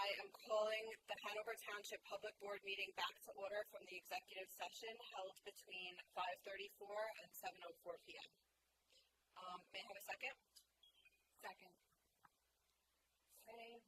I am calling the Hanover Township Public Board meeting back to order from the executive session held between 5:34 and 7:04 p.m. May I have a second? Second. Okay.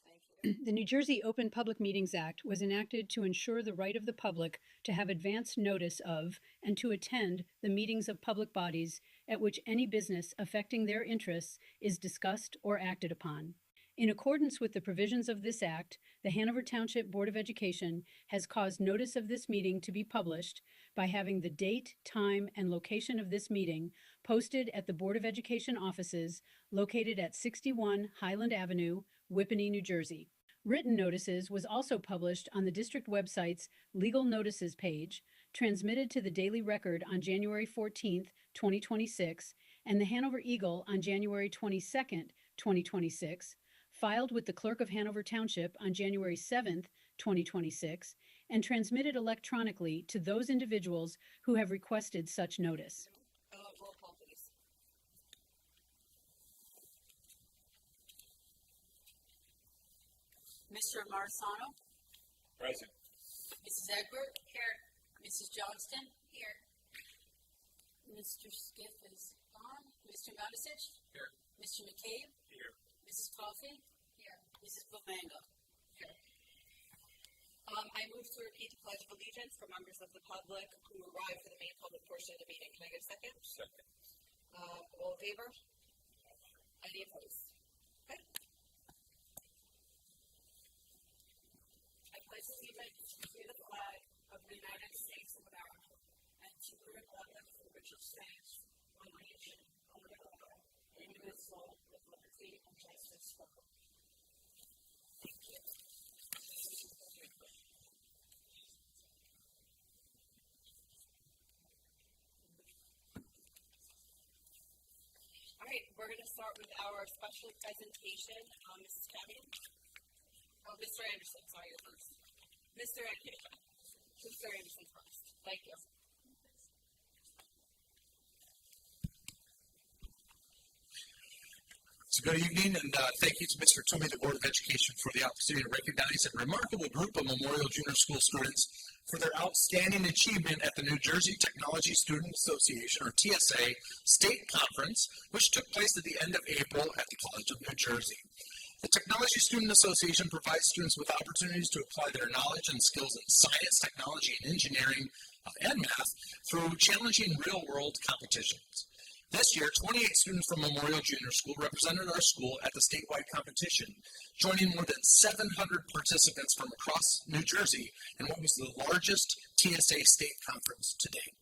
Thank you. The New Jersey Open Public Meetings Act was enacted to ensure the right of the public to have advance notice of and to attend the meetings of public bodies at which any business affecting their interests is discussed or acted upon. In accordance with the provisions of this act, the Hanover Township Board of Education has caused notice of this meeting to be published by having the date, time, and location of this meeting posted at the Board of Education offices located at 61 Highland Avenue, Whippany, New Jersey. Written notices was also published on the district website's Legal Notices page, transmitted to the Daily Record on January 14th, 2026, and the Hanover Eagle on January 22nd, 2026, filed with the Clerk of Hanover Township on January 7th, 2026, and transmitted electronically to those individuals who have requested such notice. Roll call, please. Mr. Marzano? Present. Mrs. Egbert? Here. Mrs. Johnston? Here. Mr. Skiff is gone. Mr. Matisich? Here. Mr. McCabe? Here. Mrs. Coffey? Here. Mrs. Bovanga? Here. I move to repeat the Pledge of Allegiance for members of the public who arrive for the main public portion of the meeting. Can I get a second? Second. All in favor? Any opposed? Okay. I pledge allegiance to the flag of the United States of America and to the republic for which it stands, one nation, under God, indivisible, with liberty and justice for all. Thank you. All right, we're going to start with our special presentation. Mrs. Kevin? Oh, Mr. Anderson, sorry, you're first. Mr. Anderson first. Thank you. So good evening, and thank you to Mr. Toomey, the Board of Education, for the opportunity to recognize a remarkable group of Memorial Junior School students for their outstanding achievement at the New Jersey Technology Student Association, or T.S.A., State Conference, which took place at the end of April at the College of New Jersey. The Technology Student Association provides students with opportunities to apply their knowledge and skills in science, technology, and engineering, and math through challenging real-world competitions. This year, 28 students from Memorial Junior School represented our school at the statewide competition, joining more than 700 participants from across New Jersey in what was the largest TSA state conference to date.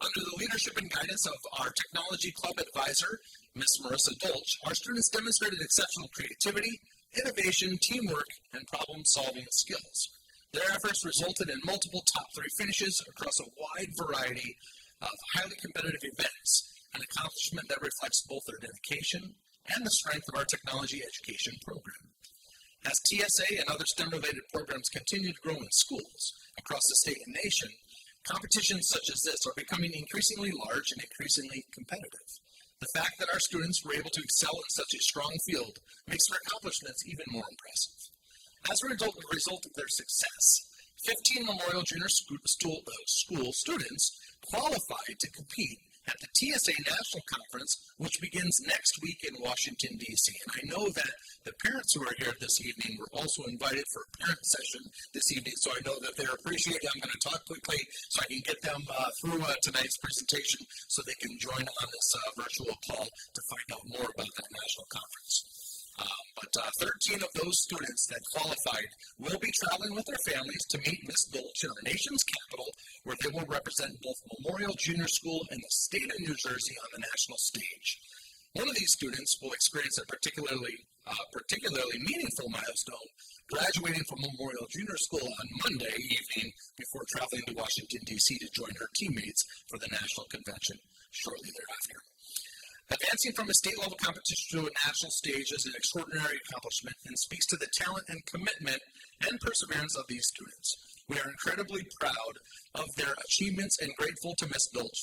Under the leadership and guidance of our Technology Club advisor, Ms. Marissa Dolch, our students demonstrated exceptional creativity, innovation, teamwork, and problem-solving skills. Their efforts resulted in multiple top 3 finishes across a wide variety of highly competitive events, an accomplishment that reflects both their dedication and the strength of our technology education program. As TSA and other STEM-related programs continue to grow in schools across the state and nation, competitions such as this are becoming increasingly large and increasingly competitive. The fact that our students were able to excel in such a strong field makes their accomplishments even more impressive. As a result of their success, 15 Memorial Junior School students qualified to compete at the TSA National Conference, which begins next week in Washington, D.C. And I know that the parents who are here this evening were also invited for a parent session this evening, so I know that they're appreciated. I'm going to talk quickly so I can get them through tonight's presentation so they can join on this virtual call to find out more about that national conference. But 13 of those students that qualified will be traveling with their families to meet Ms. Dolch in our nation's capital, where they will represent both Memorial Junior School and the state of New Jersey on the national stage. One of these students will experience a particularly meaningful milestone, graduating from Memorial Junior School on Monday evening before traveling to Washington, D.C. to join her teammates for the national convention shortly thereafter. Advancing from a state-level competition to a national stage is an extraordinary accomplishment and speaks to the talent and commitment and perseverance of these students. We are incredibly proud of their achievements and grateful to Ms. Dolch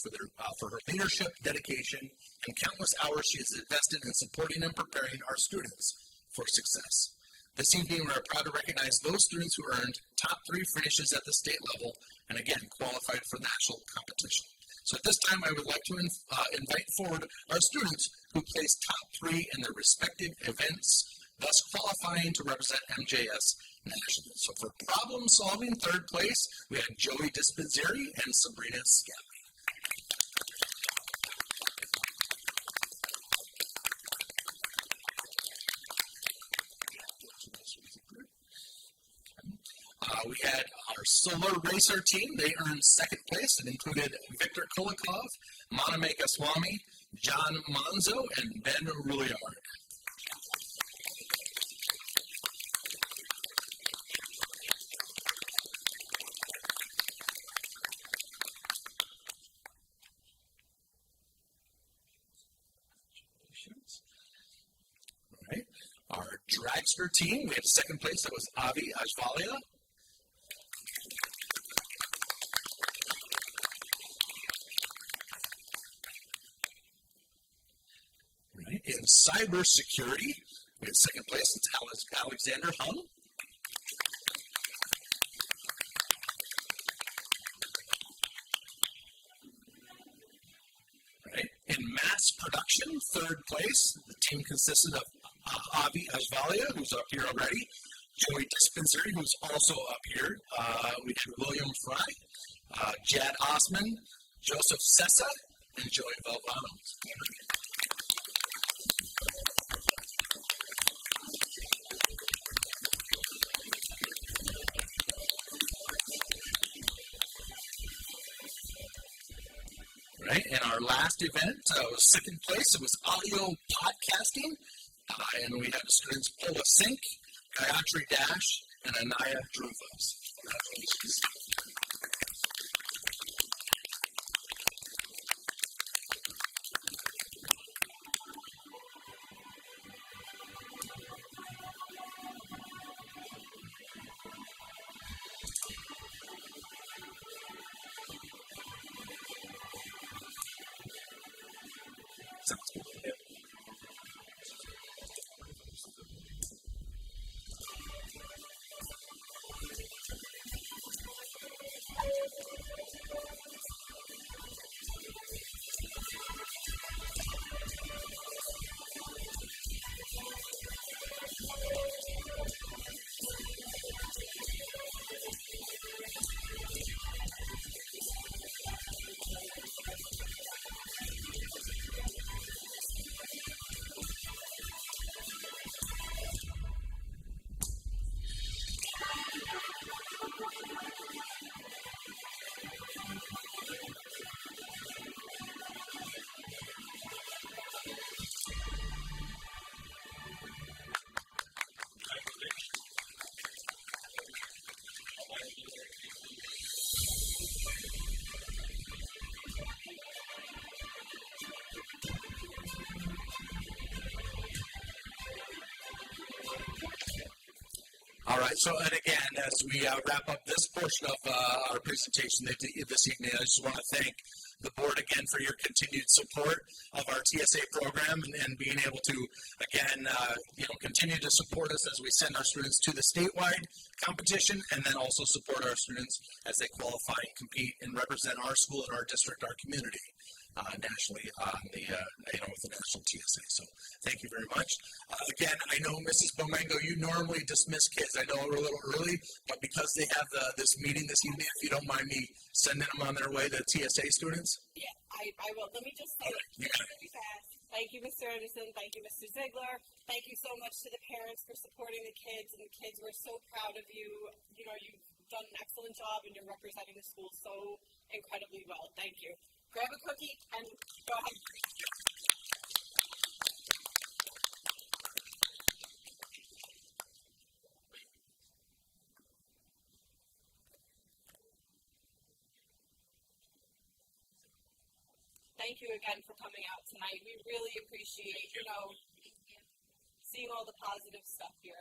for her leadership, dedication, and countless hours she has invested in supporting and preparing our students for success. This evening, we are proud to recognize those students who earned top 3 finishes at the state level and again qualified for national competition. So at this time, I would like to invite forward our students who placed top 3 in their respective events, thus qualifying to represent N.J.S. nationally. So for problem solving, 3rd place, we had Joey Dispenseri and Sabrina Scally. We had our solar racer team. They earned 2nd place. It included Victor Kulikov, Maname Goswami, John Manzo, and Ben Rouillard. All right. Our dragster team, we had 2nd place. That was Avi Ajvalia. In cybersecurity, we had 2nd place. It's Alexander Hung. Right. In mass production, 3rd place. The team consisted of Avi Ajvalia, who's up here already, Joey Dispenseri, who's also up here. We had William Fry, Jad Osman, Joseph Sessa, and Joey Valvano. Right, and our last event was 2nd place. It was audio podcasting, and we had the students Paula Sink, Gayatri Dash, and Anaya Druvos. Congratulations. Sounds good. Yeah. All right, so and again, as we wrap up this portion of our presentation this evening, I just want to thank the board again for your continued support of our TSA program and being able to, again, continue to support us as we send our students to the statewide competition and then also support our students as they qualify and compete and represent our school and our district, our community. Nationally on the with the national TSA. So thank you very much. Again, I know Mrs. Bomengo, you normally dismiss kids. I know we're a little early, but because they have this meeting this evening, if you don't mind me sending them on their way, the TSA students. Yeah, I will. Let me just say really fast. Thank you, Mr. Anderson. Thank you, Mr. Ziegler. Thank you so much to the parents for supporting the kids. And the kids were so proud of you. You know, you've done an excellent job and you're representing the school so incredibly well. Thank you. Grab a cookie and go ahead. Thank you again for coming out tonight. We really appreciate, seeing all the positive stuff here.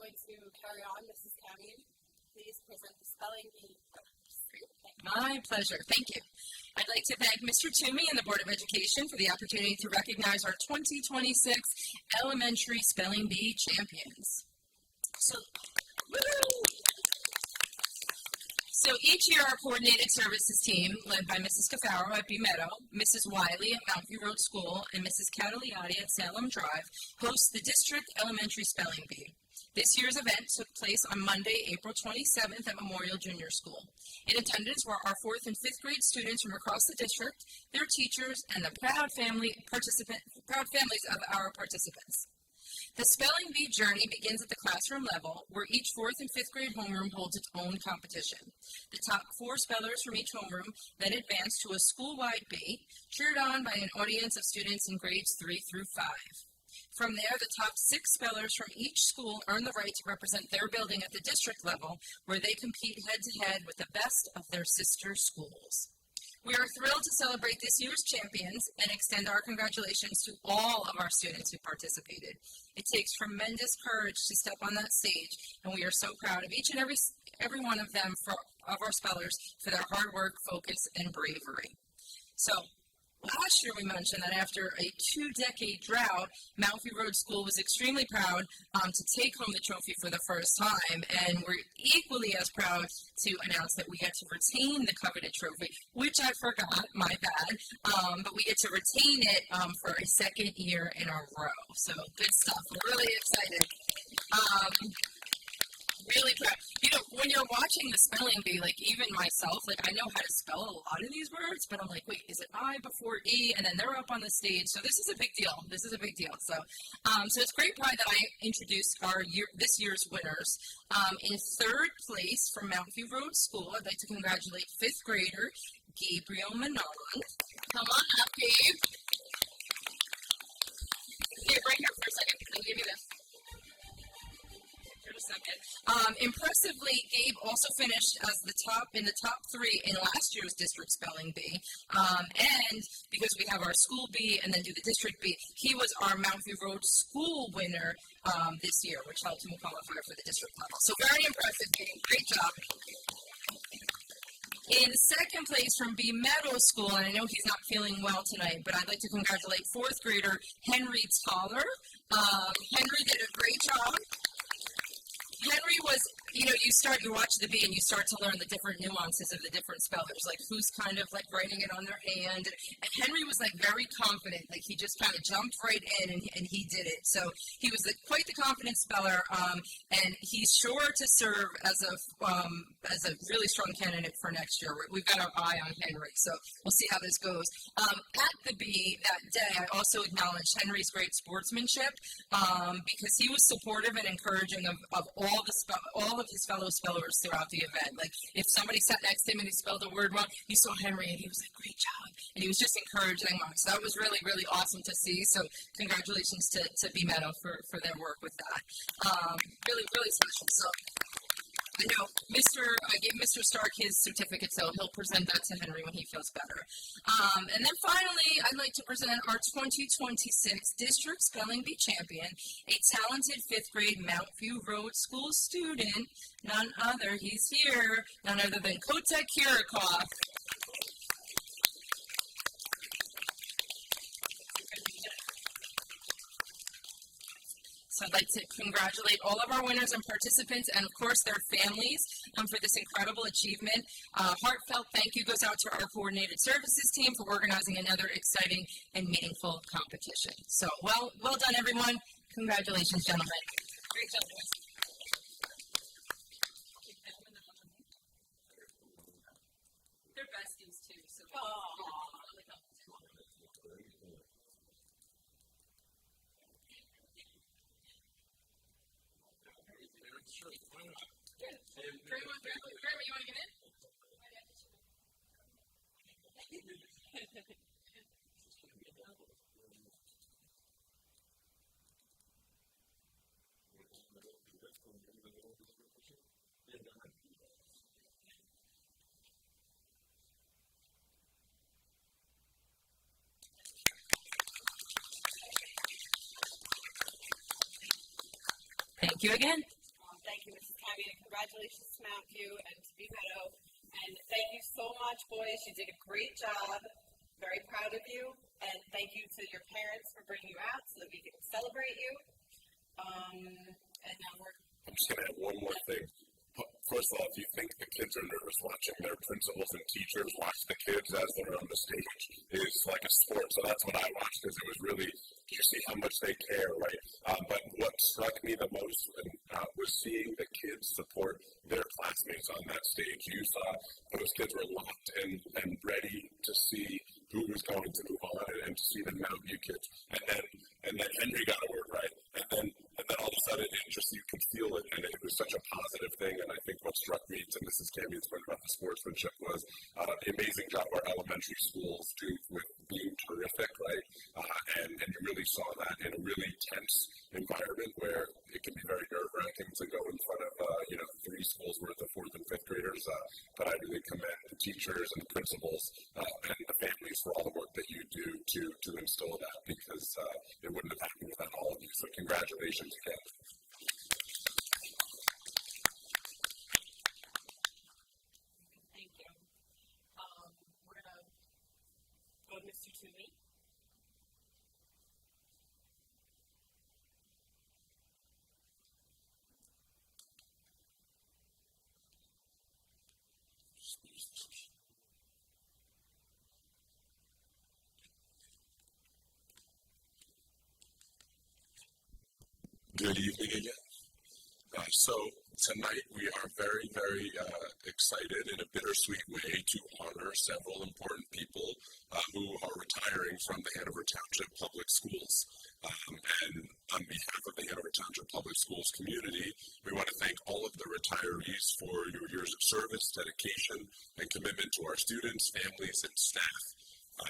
going to carry on. Mrs. Cammy, please present the spelling bee. My pleasure. Thank you. I'd like to thank Mr. Toomey and the Board of Education for the opportunity to recognize our 2026 Elementary Spelling Bee champions. So each year our coordinated services team, led by Mrs. Cafaro at Bee Meadow, Mrs. Wiley at Mount View Road School, and Mrs. Cataliotti at Salem Drive, hosts the District Elementary Spelling Bee. This year's event took place on Monday, April 27th at Memorial Junior School. In attendance were our 4th and 5th grade students from across the district, their teachers, and the proud families of our participants. The Spelling Bee journey begins at the classroom level, where each 4th and 5th grade homeroom holds its own competition. The top 4 spellers from each homeroom then advance to a school-wide bee, cheered on by an audience of students in grades 3 through 5. From there, the top 6 spellers from each school earn the right to represent their building at the district level, where they compete head-to-head with the best of their sister schools. We are thrilled to celebrate this year's champions and extend our congratulations to all of our students who participated. It takes tremendous courage to step on that stage, and we are so proud of each and every one of them, of our spellers, for their hard work, focus, and bravery. So, last year we mentioned that after a 2-decade drought, Mount View Road School was extremely proud to take home the trophy for the first time, and we're equally as proud to announce that we get to retain the coveted trophy, which I forgot, my bad, but we get to retain it for a 2nd year in a row. So good stuff. We're really excited. Really proud. You know, when you're watching the spelling bee, like even myself, like I know how to spell a lot of these words, but I'm like, wait, is it I before E? And then they're up on the stage. So this is a big deal. This is a big deal. So it's great pride that I introduced this year's winners. In 3rd place from Mount View Road School, I'd like to congratulate 5th grader Gabriel Manon. Come on up, Gabe. Here, right here for a second. I'll give you this. Impressively, Gabe also finished as in the top 3 in last year's district spelling bee. And because we have our school bee and then do the district bee, he was our Mount View Road School winner this year, which helped him qualify for the district level. So very impressive, Gabe. Great job. In 2nd place from Bee Meadow School, and I know he's not feeling well tonight, but I'd like to congratulate 4th grader Henry Toller. Henry did a great job. Henry was, you watch the bee and you start to learn the different nuances of the different spellers, like who's kind of like writing it on their hand. And Henry was like very confident, like he just kind of jumped right in and he did it. So he was quite the confident speller, and he's sure to serve as a really strong candidate for next year. We've got our eye on Henry, so we'll see how this goes. At the bee that day, I also acknowledged Henry's great sportsmanship because he was supportive and encouraging of all of his fellow spellers throughout the event. Like if somebody sat next to him and he spelled a word wrong, you saw Henry and he was like, "Great job," and he was just encouraging them. So that was really, really awesome to see. So congratulations to Bee Meadow for their work with that. Really, really special. So I know I gave Mr. Stark his certificate, so he'll present that to Henry when he feels better. And then finally, I'd like to present our 2026 District Spelling Bee champion, a talented 5th grade Mount View Road School student, none other than Kotek Kirikoff. So I'd like to congratulate all of our winners and participants and, of course, their families for this incredible achievement. Heartfelt thank you goes out to our coordinated services team for organizing another exciting and meaningful competition. So, well done, everyone. Congratulations, gentlemen. Great job, boys. They're besties, too. So Grandma, you want to get in? Thank you again. congratulations to Mount View and to B Meadow. And thank you so much, boys. You did a great job. Very proud of you. And thank you to your parents for bringing you out so that we can celebrate you. And now I'm just going to add one more thing. First of all, if you think the kids are nervous, watching their principals and teachers watch the kids as they're on the stage is like a sport. So that's what I watched, because it was really, you see how much they care, right? But what struck me the most was seeing the kids support their classmates on that stage. You saw those kids were locked and ready to see who was going to move on and to see the Mount View kids. And then Henry got a word right. And then all of a sudden, you could feel it, and it was such a positive thing. And I think what struck me, to Mrs. Cammion's point about the sportsmanship, was the amazing job our elementary schools do with being terrific, right? And you really saw that in a really tense environment where it can be very nerve-wracking to go in front of 3 schools worth of 4th and 5th graders. But I really commend the teachers and the principals and the families for all the work that you do to instill that, because it wouldn't have happened without all of you. So congratulations again. thank you. We're going to go to Mr. Toomey. Good evening again. So tonight we are very, very excited in a bittersweet way to honor several important people who are retiring from the Hanover Township Public Schools. And on behalf of the Hanover Township Public Schools community, we want to thank all of the retirees for your years of service, dedication, and commitment to our students, families, and staff.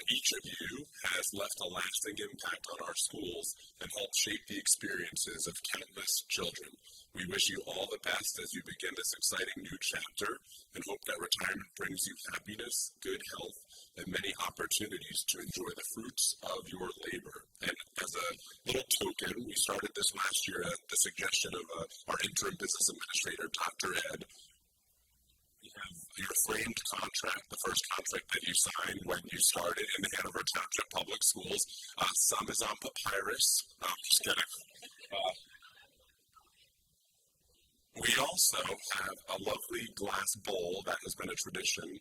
Each of you has left a lasting impact on our schools and helped shape the experiences of countless children. We wish you all the best as you begin this exciting new chapter, and hope that retirement brings you happiness, good health, and many opportunities to enjoy the fruits of your labor. And as a little token, we started this last year at the suggestion of our interim business administrator, Dr. Ed. We have your framed contract, the first contract that you signed when you started in the Hanover Township Public Schools. Some is on papyrus. Just kidding. We also have a lovely glass bowl that has been a tradition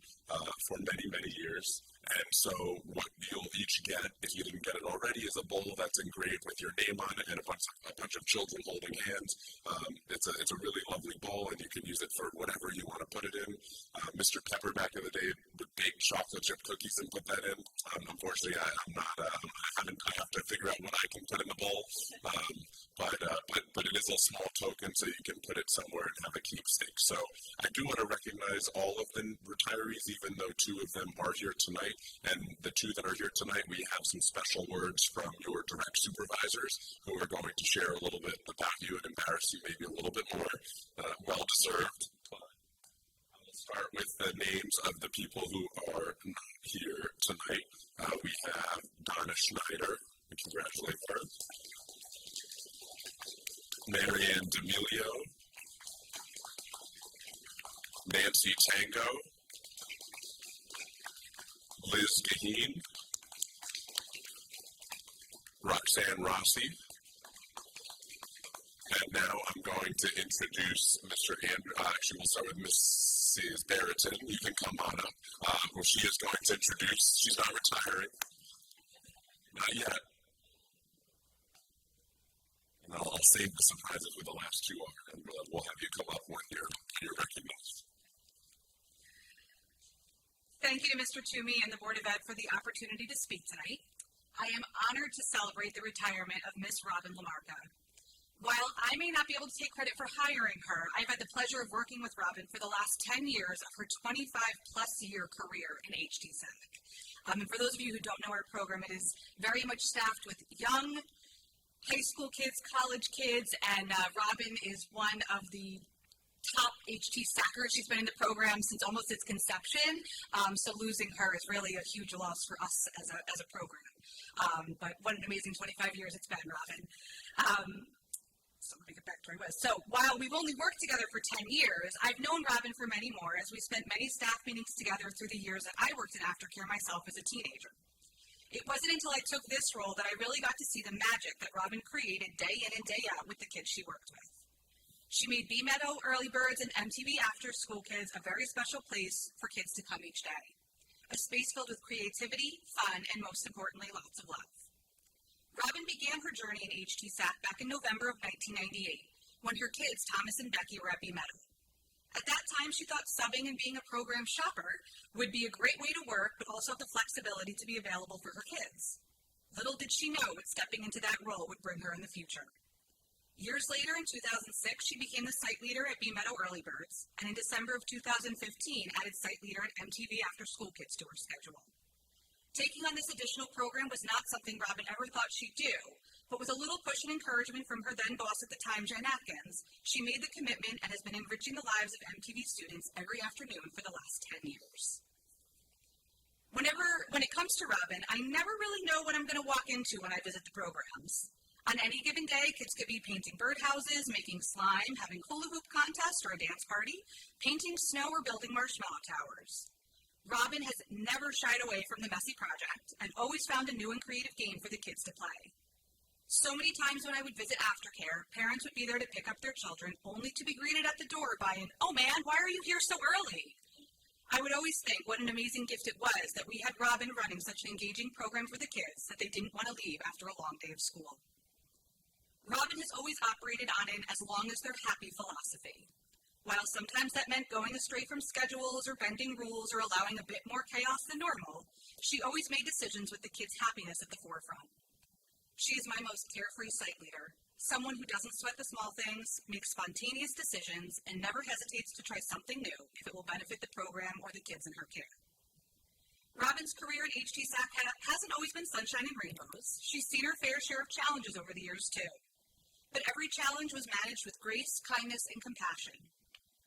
for many, many years. And so what you'll each get, if you didn't get it already, is a bowl that's engraved with your name on it and a bunch of children holding hands. It's a really lovely bowl, and you can use it for whatever you want to put it in. Mr. Pepper back in the day would bake chocolate chip cookies and put that in. Unfortunately, I'm not. I have to figure out what I can put in the bowl. But it is a small token, so you can put it somewhere and have a keepsake. So I do want to recognize all of the retirees, even though 2 of them are here tonight. And the 2 that are here tonight, we have some special words from your direct supervisors who are going to share a little bit about you and embarrass you maybe a little bit more. Well deserved. I will start with the names of the people who are not here tonight. We have Donna Schneider. We congratulate her. Marianne D'Amelio, Nancy Tango, Liz Gaheen, Roxanne Rossi, and now I'm going to introduce Mr. Andrew. Actually, we'll start with Mrs. Barrington. You can come on up. She is going to introduce. She's not retiring. Not yet. And I'll save the surprises with the last 2 are, and we'll have you come up when you're recognized. Thank you to Mr. Toomey and the Board of Ed for the opportunity to speak tonight. I am honored to celebrate the retirement of Miss Robin Lamarca. While I may not be able to take credit for hiring her, I've had the pleasure of working with Robin for the last 10 years of her 25-plus year career in N.J.S.A. And for those of you who don't know our program, it is very much staffed with young high school kids, college kids, and Robin is one of the top HT-SACers. She's been in the program since almost its conception, so losing her is really a huge loss for us as a program. But what an amazing 25 years it's been, Robin. So let me get back to where I was. So while we've only worked together for 10 years, I've known Robin for many more as we spent many staff meetings together through the years that I worked in aftercare myself as a teenager. It wasn't until I took this role that I really got to see the magic that Robin created day in and day out with the kids she worked with. She made B Meadow, Early Birds, and MTV After School Kids a very special place for kids to come each day. A space filled with creativity, fun, and most importantly, lots of love. Robin began her journey in H.T.S.A back in November of 1998, when her kids, Thomas and Becky, were at B Meadow. At that time, she thought subbing and being a program shopper would be a great way to work, but also have the flexibility to be available for her kids. Little did she know what stepping into that role would bring her in the future. Years later, in 2006, she became the site leader at B Meadow Early Birds, and in December of 2015, added site leader at MTV After School Kids to her schedule. Taking on this additional program was not something Robin ever thought she'd do, but with a little push and encouragement from her then boss at the time, Jen Atkins, she made the commitment and has been enriching the lives of MTV students every afternoon for the last 10 years. When it comes to Robin, I never really know what I'm going to walk into when I visit the programs. On any given day, kids could be painting birdhouses, making slime, having hula hoop contests or a dance party, painting snow, or building marshmallow towers. Robin has never shied away from the messy project and always found a new and creative game for the kids to play. So many times when I would visit aftercare, parents would be there to pick up their children only to be greeted at the door by an, "Oh man, why are you here so early?" I would always think what an amazing gift it was that we had Robin running such an engaging program for the kids that they didn't want to leave after a long day of school. Robin has always operated on an as long as they're happy philosophy. While sometimes that meant going astray from schedules or bending rules or allowing a bit more chaos than normal, she always made decisions with the kids' happiness at the forefront. She is my most carefree site leader, someone who doesn't sweat the small things, makes spontaneous decisions, and never hesitates to try something new if it will benefit the program or the kids in her care. Robin's career at H.T.S.A hasn't always been sunshine and rainbows. She's seen her fair share of challenges over the years, too. But every challenge was managed with grace, kindness, and compassion.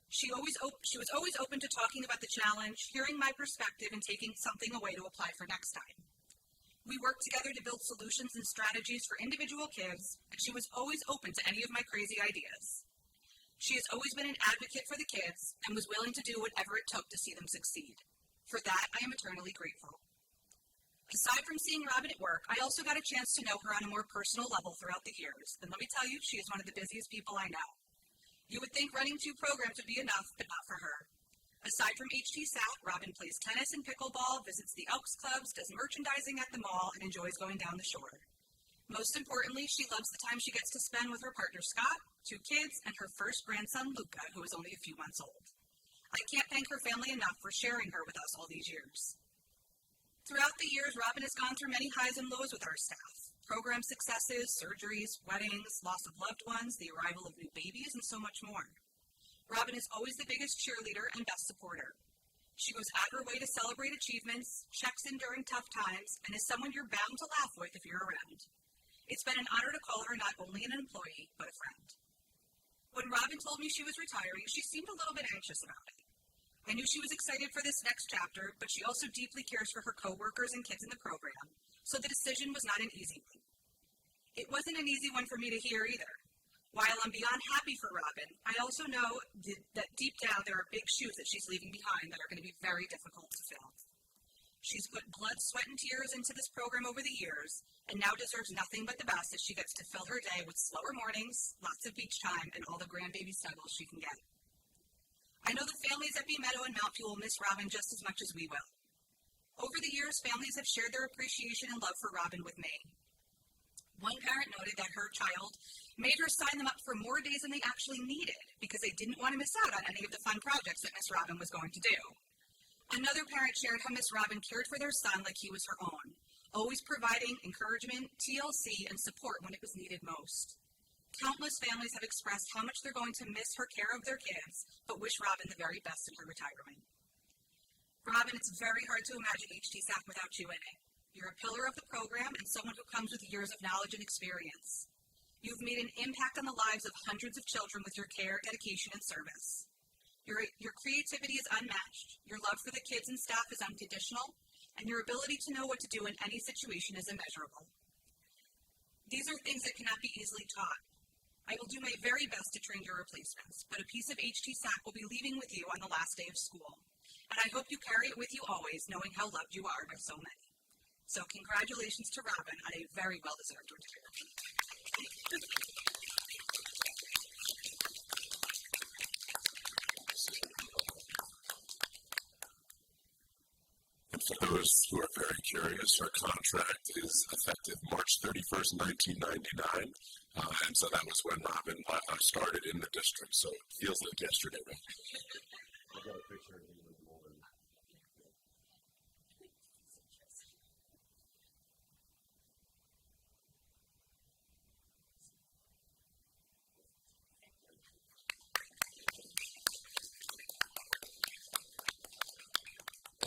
She was always open to talking about the challenge, hearing my perspective, and taking something away to apply for next time. We worked together to build solutions and strategies for individual kids, and she was always open to any of my crazy ideas. She has always been an advocate for the kids and was willing to do whatever it took to see them succeed. For that, I am eternally grateful. Aside from seeing Robin at work, I also got a chance to know her on a more personal level throughout the years, and let me tell you, she is one of the busiest people I know. You would think running 2 programs would be enough, but not for her. Aside from H.T.S.A, Robin plays tennis and pickleball, visits the Elks Clubs, does merchandising at the mall, and enjoys going down the shore. Most importantly, she loves the time she gets to spend with her partner Scott, 2 kids, and her first grandson Luca, who is only a few months old. I can't thank her family enough for sharing her with us all these years. Throughout the years, Robin has gone through many highs and lows with our staff. Program successes, surgeries, weddings, loss of loved ones, the arrival of new babies, and so much more. Robin is always the biggest cheerleader and best supporter. She goes out of her way to celebrate achievements, checks in during tough times, and is someone you're bound to laugh with if you're around. It's been an honor to call her not only an employee, but a friend. When Robin told me she was retiring, she seemed a little bit anxious about it. I knew she was excited for this next chapter, but she also deeply cares for her coworkers and kids in the program, so the decision was not an easy one. It wasn't an easy one for me to hear either. While I'm beyond happy for Robin, I also know that deep down there are big shoes that she's leaving behind that are going to be very difficult to fill. She's put blood, sweat, and tears into this program over the years, and now deserves nothing but the best as she gets to fill her day with slower mornings, lots of beach time, and all the grandbaby snuggles she can get. I know the families at B Meadow and Mount View will miss Robin just as much as we will. Over the years, families have shared their appreciation and love for Robin with me. One parent noted that her child made her sign them up for more days than they actually needed because they didn't want to miss out on any of the fun projects that Miss Robin was going to do. Another parent shared how Miss Robin cared for their son like he was her own, always providing encouragement, TLC, and support when it was needed most. Countless families have expressed how much they're going to miss her care of their kids, but wish Robin the very best in her retirement. Robin, it's very hard to imagine H.T.S.A without you in it. You're a pillar of the program and someone who comes with years of knowledge and experience. You've made an impact on the lives of hundreds of children with your care, dedication, and service. Your creativity is unmatched, your love for the kids and staff is unconditional, and your ability to know what to do in any situation is immeasurable. These are things that cannot be easily taught. I will do my very best to train your replacements, but a piece of N.J.S.A will be leaving with you on the last day of school. And I hope you carry it with you always, knowing how loved you are by so many. So congratulations to Robin on a very well-deserved retirement. And for those who are very curious, her contract is effective March 31st, 1999. And so that was when Robin started in the district. So it feels like yesterday, right? I got a picture of him in the morning.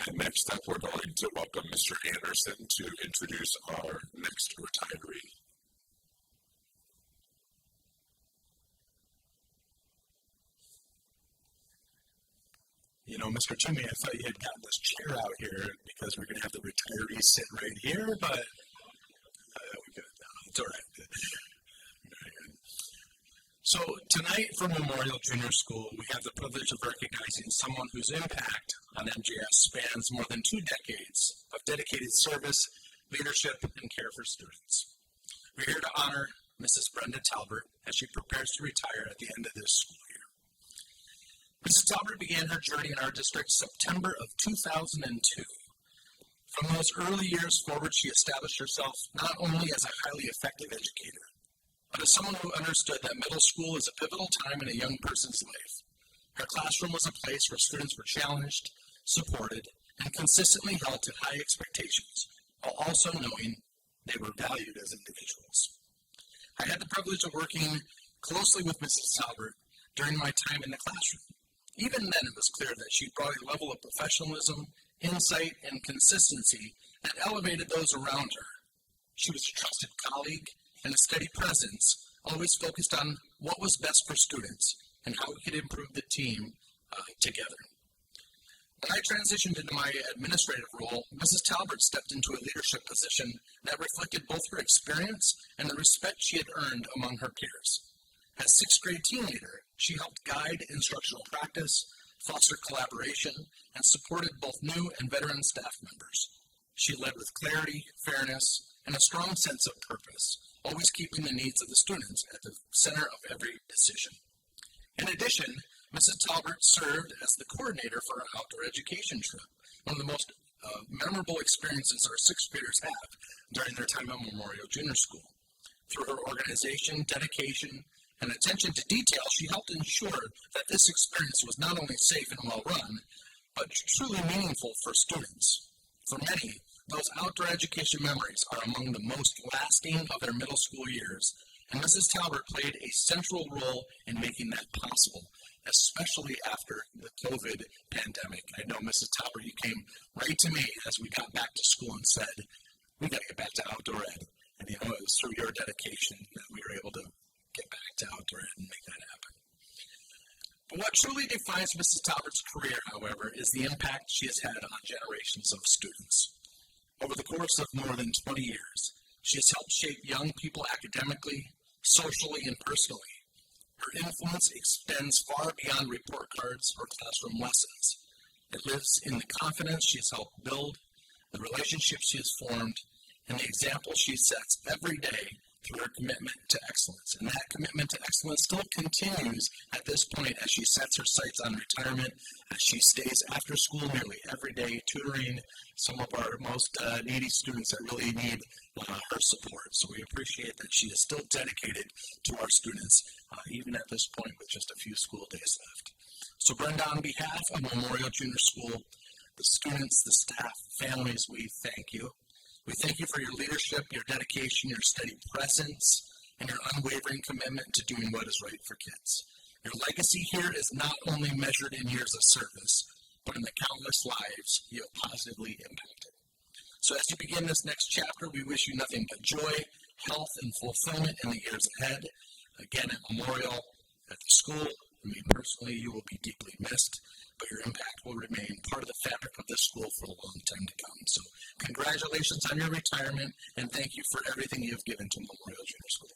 And next up, we're going to welcome Mr. Anderson to introduce our next retiree. You know, Mr. Toomey, I thought you had gotten this chair out here because we're going to have the retirees sit right here, but it's all right. So tonight for Memorial Junior School, we have the privilege of recognizing someone whose impact on N.J.S. spans more than 2 decades of dedicated service, leadership, and care for students. We're here to honor Mrs. Brenda Talbert as she prepares to retire at the end of this school year. Mrs. Talbert began her journey in our district September of 2002. From those early years forward, she established herself not only as a highly effective educator, but as someone who understood that middle school is a pivotal time in a young person's life. Her classroom was a place where students were challenged, supported, and consistently held to high expectations, while also knowing they were valued as individuals. I had the privilege of working closely with Mrs. Talbert during my time in the classroom. Even then, it was clear that she brought a level of professionalism, insight, and consistency that elevated those around her. She was a trusted colleague and a steady presence, always focused on what was best for students and how we could improve the team together. When I transitioned into my administrative role, Mrs. Talbert stepped into a leadership position that reflected both her experience and the respect she had earned among her peers. As sixth grade team leader, she helped guide instructional practice, foster collaboration, and supported both new and veteran staff members. She led with clarity, fairness, and a strong sense of purpose, always keeping the needs of the students at the center of every decision. In addition, Mrs. Talbert served as the coordinator for our outdoor education trip, one of the most memorable experiences our sixth graders have during their time at Memorial Junior School. Through her organization, dedication, and attention to detail, she helped ensure that this experience was not only safe and well run, but truly meaningful for students. For many, those outdoor education memories are among the most lasting of their middle school years, and Mrs. Talbert played a central role in making that possible, especially after the COVID pandemic. I know, Mrs. Talbert, you came right to me as we got back to school and said, we got to get back to outdoor ed. And it was through your dedication that we were able to get back to outdoor ed and make that happen. But what truly defines Mrs. Talbert's career, however, is the impact she has had on generations of students. Over the course of more than 20 years, she has helped shape young people academically, socially, and personally. Her influence extends far beyond report cards or classroom lessons. It lives in the confidence she has helped build, the relationships she has formed, and the example she sets every day through her commitment to excellence. And that commitment to excellence still continues at this point as she sets her sights on retirement, as she stays after school nearly every day, tutoring some of our most needy students that really need her support. So we appreciate that she is still dedicated to our students, even at this point with just a few school days left. So Brenda, on behalf of Memorial Junior School, the students, the staff, families, we thank you. We thank you for your leadership, your dedication, your steady presence, and your unwavering commitment to doing what is right for kids. Your legacy here is not only measured in years of service, but in the countless lives you have positively impacted. So as you begin this next chapter, we wish you nothing but joy, health, and fulfillment in the years ahead. Again, at Memorial, at the school, I mean, personally, you will be deeply missed, but your impact will remain part of the fabric of this school for a long time to come. So congratulations on your retirement, and thank you for everything you have given to Memorial Junior School.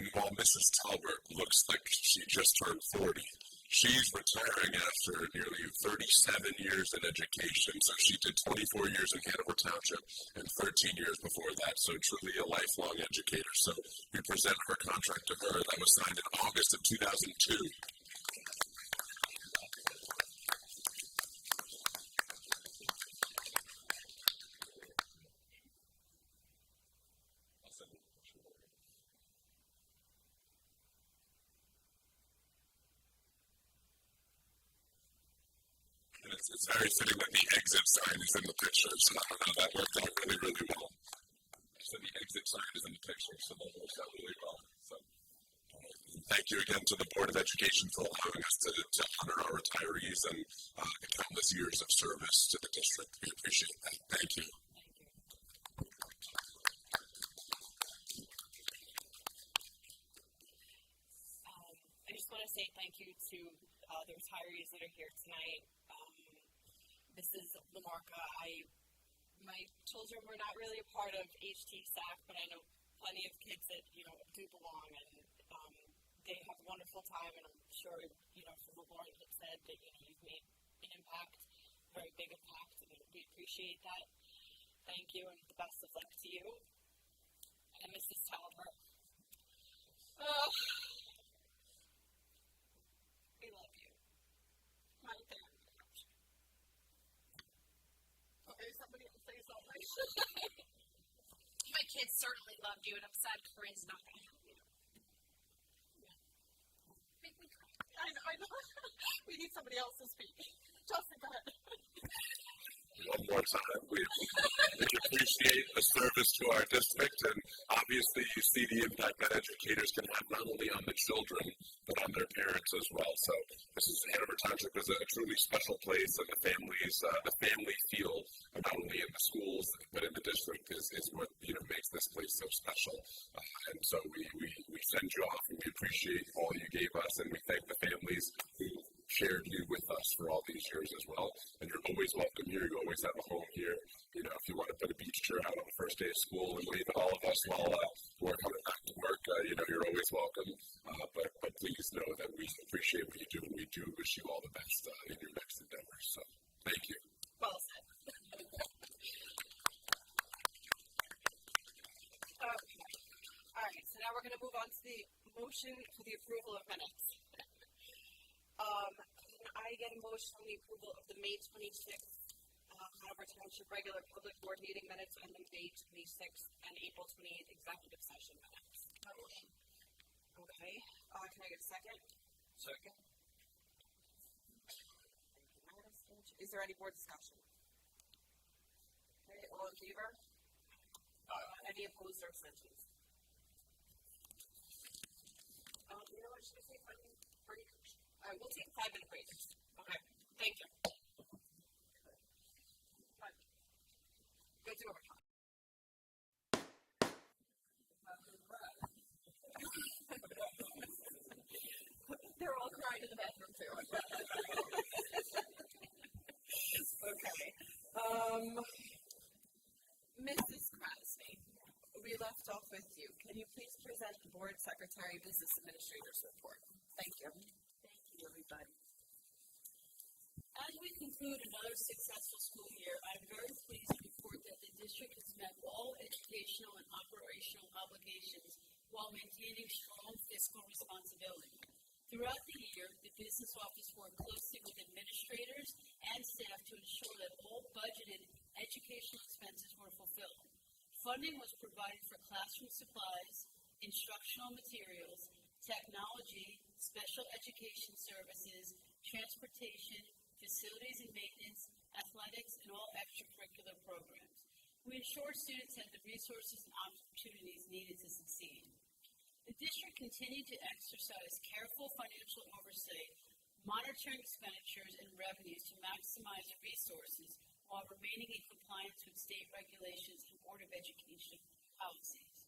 And while Mrs. Talbert looks like she just turned 40, she's retiring after nearly 37 years in education. So she did 24 years in Hanover Township and 13 years before that. So truly a lifelong educator. So we present her contract to her. That was signed in August of 2002. It's very fitting that the exit sign is in the picture, so I don't know, that worked out really, really well. So the exit sign is in the picture, so that works out really well. So thank you again to the Board of Education for allowing us to honor our retirees and countless years of service to the district. We appreciate that. Thank you. I just want to say thank you to the retirees that are here tonight. Mrs. Lamarca, my children were not really a part of N.J.S.A, but I know plenty of kids that, do belong, and they have a wonderful time, and I'm sure, from what Lauren had said, that, you've made an impact, a very big impact, and we appreciate that. Thank you, and the best of luck to you. And Mrs. Talbert. We love you. My family. Okay, somebody else say something. My kids certainly loved you, and I'm sad Corinne's not going to help you. Make me cry. I know. We need somebody else to speak. Justin, go ahead. One more time, we appreciate the service to our district, and obviously you see the impact that educators can have not only on the children, but on their parents as well. So Hanover Township is a truly special place, and the family feel not only in the schools, but in the district is what makes this place so special. And so we send you off, and we appreciate all you gave us, and we thank the families who shared you with us for all these years as well. And you're always welcome here. You always have a home here. If you want to put a beach chair out on the first day of school and wave at all of us while we're coming back to work, you're always welcome. But please know that we appreciate what you do, and we do wish you all the best in your next endeavors. So thank you. Well said. Okay. All right, so now we're going to move on to the motion for the approval of minutes. Can I get a motion on the approval of the May 26th Hanover Township regular public board meeting minutes and the May 26th and April 28th executive session minutes? Okay. Can I get a second? Second. Is there any board discussion? Okay, all in favor? Any opposed or abstentions? Should I take 5 minute break? All right, we'll take a 5 minute break. Okay, thank you. Go to overtime. They're all crying in the bathroom too. Okay. Mrs. Krasny, we left off with you. Can you please present the board secretary business administrator's report? Thank you. Thank you, everybody. As we conclude another successful school year, I'm very pleased to report that the district has met all educational and operational obligations while maintaining strong fiscal responsibility. Throughout the year, the business office worked closely with administrators and staff to ensure that all budgeted educational expenses were fulfilled. Funding was provided for classroom supplies, instructional materials, technology, special education services, transportation, facilities and maintenance, athletics, and all extracurricular programs. We ensure students had the resources and opportunities needed to succeed. The district continued to exercise careful financial oversight, monitoring expenditures and revenues to maximize resources while remaining in compliance with state regulations and Board of Education policies.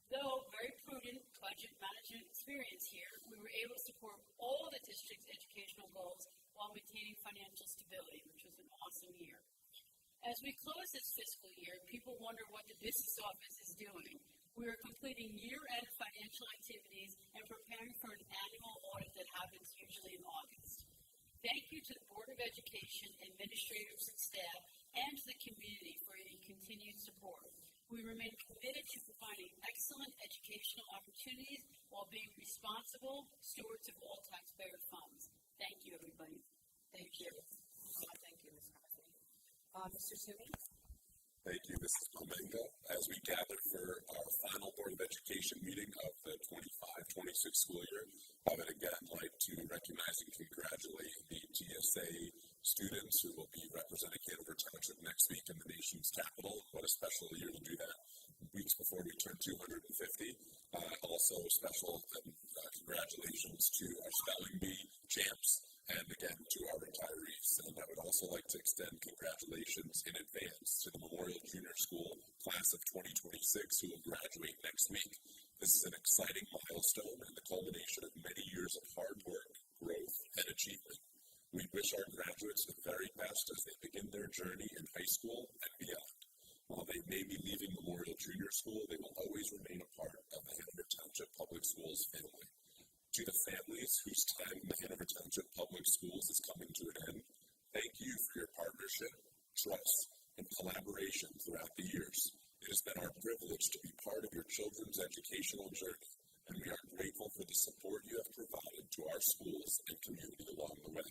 Though very prudent budget management experience here, we were able to support all the district's educational goals while maintaining financial stability, which was an awesome year. As we close this fiscal year, people wonder what the business office is doing. We are completing year-end financial activities and preparing for an annual audit that happens usually in August. Thank you to the Board of Education, administrators and staff, and to the community for your continued support. We remain committed to providing excellent educational opportunities while being responsible stewards of all taxpayer funds. Thank you, everybody. Thank you. Thank you, Ms. Carthy. Mr. Toomey? Thank you, Mrs. Palmenga. As we gather for our final Board of Education meeting of the 25-26 school year, I would again like to recognize and congratulate the N.J.S.A students who will be representing Hanover Township next week in the nation's capital. What a special year to do that. Weeks before we turn 250. Also special congratulations to our spelling bee champs and again to our retirees. And I would also like to extend congratulations in advance to the Memorial Junior School class of 2026 who will graduate next week. This is an exciting milestone and the culmination of many years of hard work, growth, and achievement. We wish our graduates the very best as they begin their journey in high school and beyond. While they may be leaving Memorial Junior School, they will always remain a part of the Hanover Township Public Schools family. To the families whose time in the Hanover Township Public Schools is coming to an end, thank you for your partnership, trust, and collaboration throughout the years. It has been our privilege to be part of your children's educational journey, and we are grateful for the support you have provided to our schools and community along the way.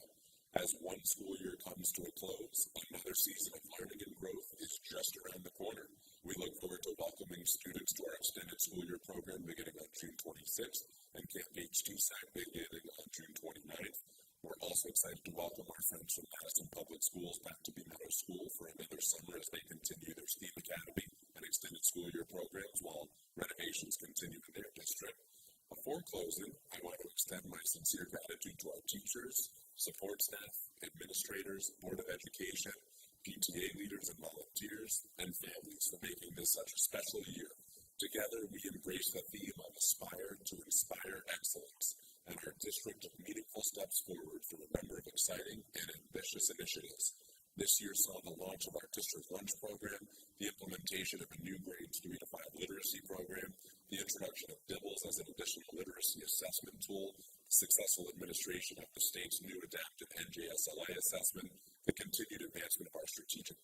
As one school year comes to a close, another season of learning and growth is just around the corner. We look forward to welcoming students to our extended school year program beginning on June 26th and Camp N.J.S.A beginning on June 29th. We're also excited to welcome our friends from Madison Public Schools back to B Meadow School for another summer as they continue their STEAM Academy and extended school year programs while renovations continue in their district. Before closing, I want to extend my sincere gratitude to our teachers, support staff, administrators, Board of Education, PTA leaders and volunteers, and families for making this such a special year. Together, we embrace the theme of Aspire to Inspire Excellence, and our district took meaningful steps forward through a number of exciting and ambitious initiatives. This year saw the launch of our district lunch program, the implementation of a new grades 3 to 5 literacy program, the introduction of DIBBLES as an additional literacy assessment tool, successful administration of the state's new adaptive N.J.S.A assessment, the continued advancement of our strategic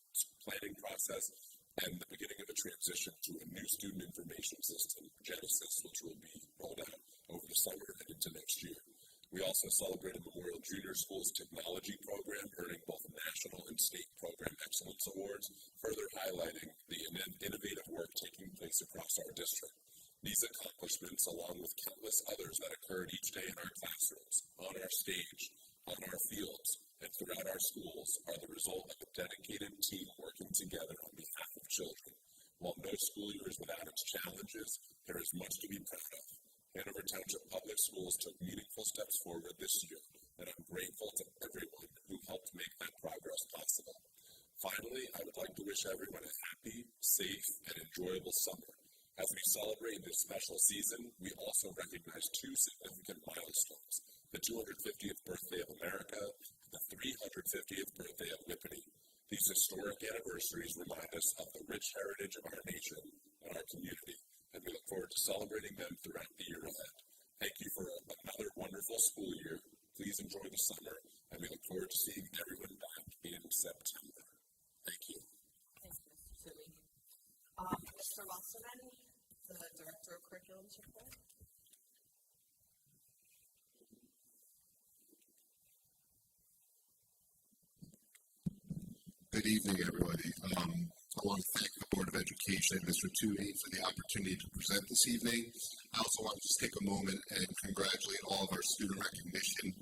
planning process, and the beginning of a transition to a new student information system, Genesis, which will be rolled out over the summer and into next year. We also celebrated Memorial Junior School's technology program, earning both national and state program excellence awards, further highlighting the innovative work taking place across our district. These accomplishments, along with countless others that occurred each day in our classrooms, on our stage, on our fields, and throughout our schools, are the result of a dedicated team working together on behalf of children. While no school year is without its challenges, there is much to be proud of. Hanover Township Public Schools took meaningful steps forward this year, and I'm grateful to everyone who helped make that progress possible. Finally, I would like to wish everyone a happy, safe, and enjoyable summer. As we celebrate this special season, we also recognize two significant milestones: the 250th birthday of America and the 350th birthday of Whippany. These historic anniversaries remind us of the rich heritage of our nation and our community, and we look forward to celebrating them throughout the year ahead. Thank you for another wonderful school year. Please enjoy the summer, and we look forward to seeing everyone back in September. Thank you. Thanks, Mr. Toomey. Mr. Wasserman, the Director of Curriculum Support. Good evening, everybody. I want to thank the Board of Education, Mr. Toomey, for the opportunity to present this evening. I also want to just take a moment and congratulate all of our student recognition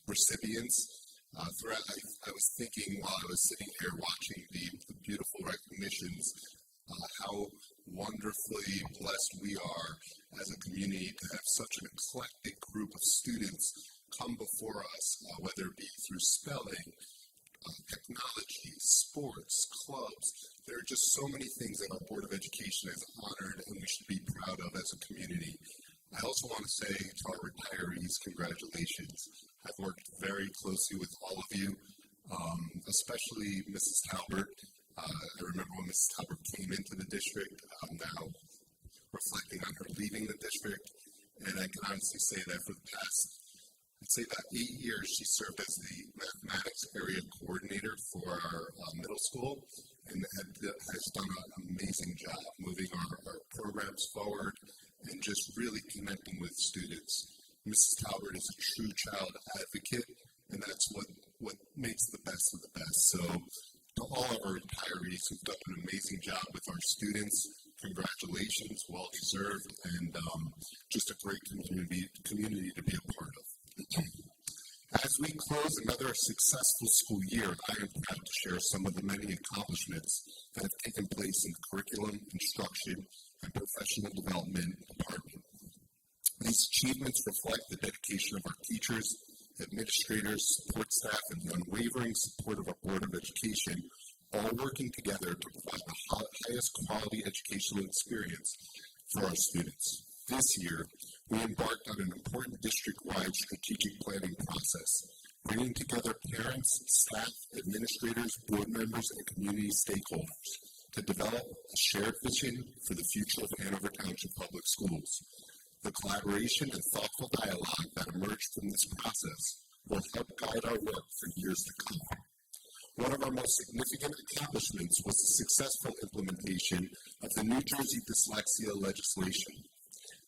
recipients. I was thinking while I was sitting here watching the beautiful recognitions, how wonderfully blessed we are as a community to have such an eclectic group of students come before us, whether it be through spelling, technology, sports, clubs. There are just so many things that our Board of Education has honored and we should be proud of as a community. I also want to say to our retirees, congratulations. I've worked very closely with all of you, especially Mrs. Talbert. I remember when Mrs. Talbert came into the district. Now reflecting on her leaving the district, and I can honestly say that for the past, I'd say about 8 years, she served as the mathematics area coordinator for our middle school, and has done an amazing job moving our programs forward and just really connecting with students. Mrs. Talbert is a true child advocate, and that's what makes the best of the best. So to all of our retirees who've done an amazing job with our students, congratulations, well deserved, and just a great community to be a part of. As we close another successful school year, I am proud to share some of the many accomplishments that have taken place in the curriculum, instruction, and professional development department. These achievements reflect the dedication of our teachers, administrators, support staff, and the unwavering support of our Board of Education, all working together to provide the highest quality educational experience for our students. This year, we embarked on an important district-wide strategic planning process, bringing together parents, staff, administrators, board members, and community stakeholders to develop a shared vision for the future of Hanover Township Public Schools. The collaboration and thoughtful dialogue that emerged from this process will help guide our work for years to come. One of our most significant accomplishments was the successful implementation of the New Jersey dyslexia legislation.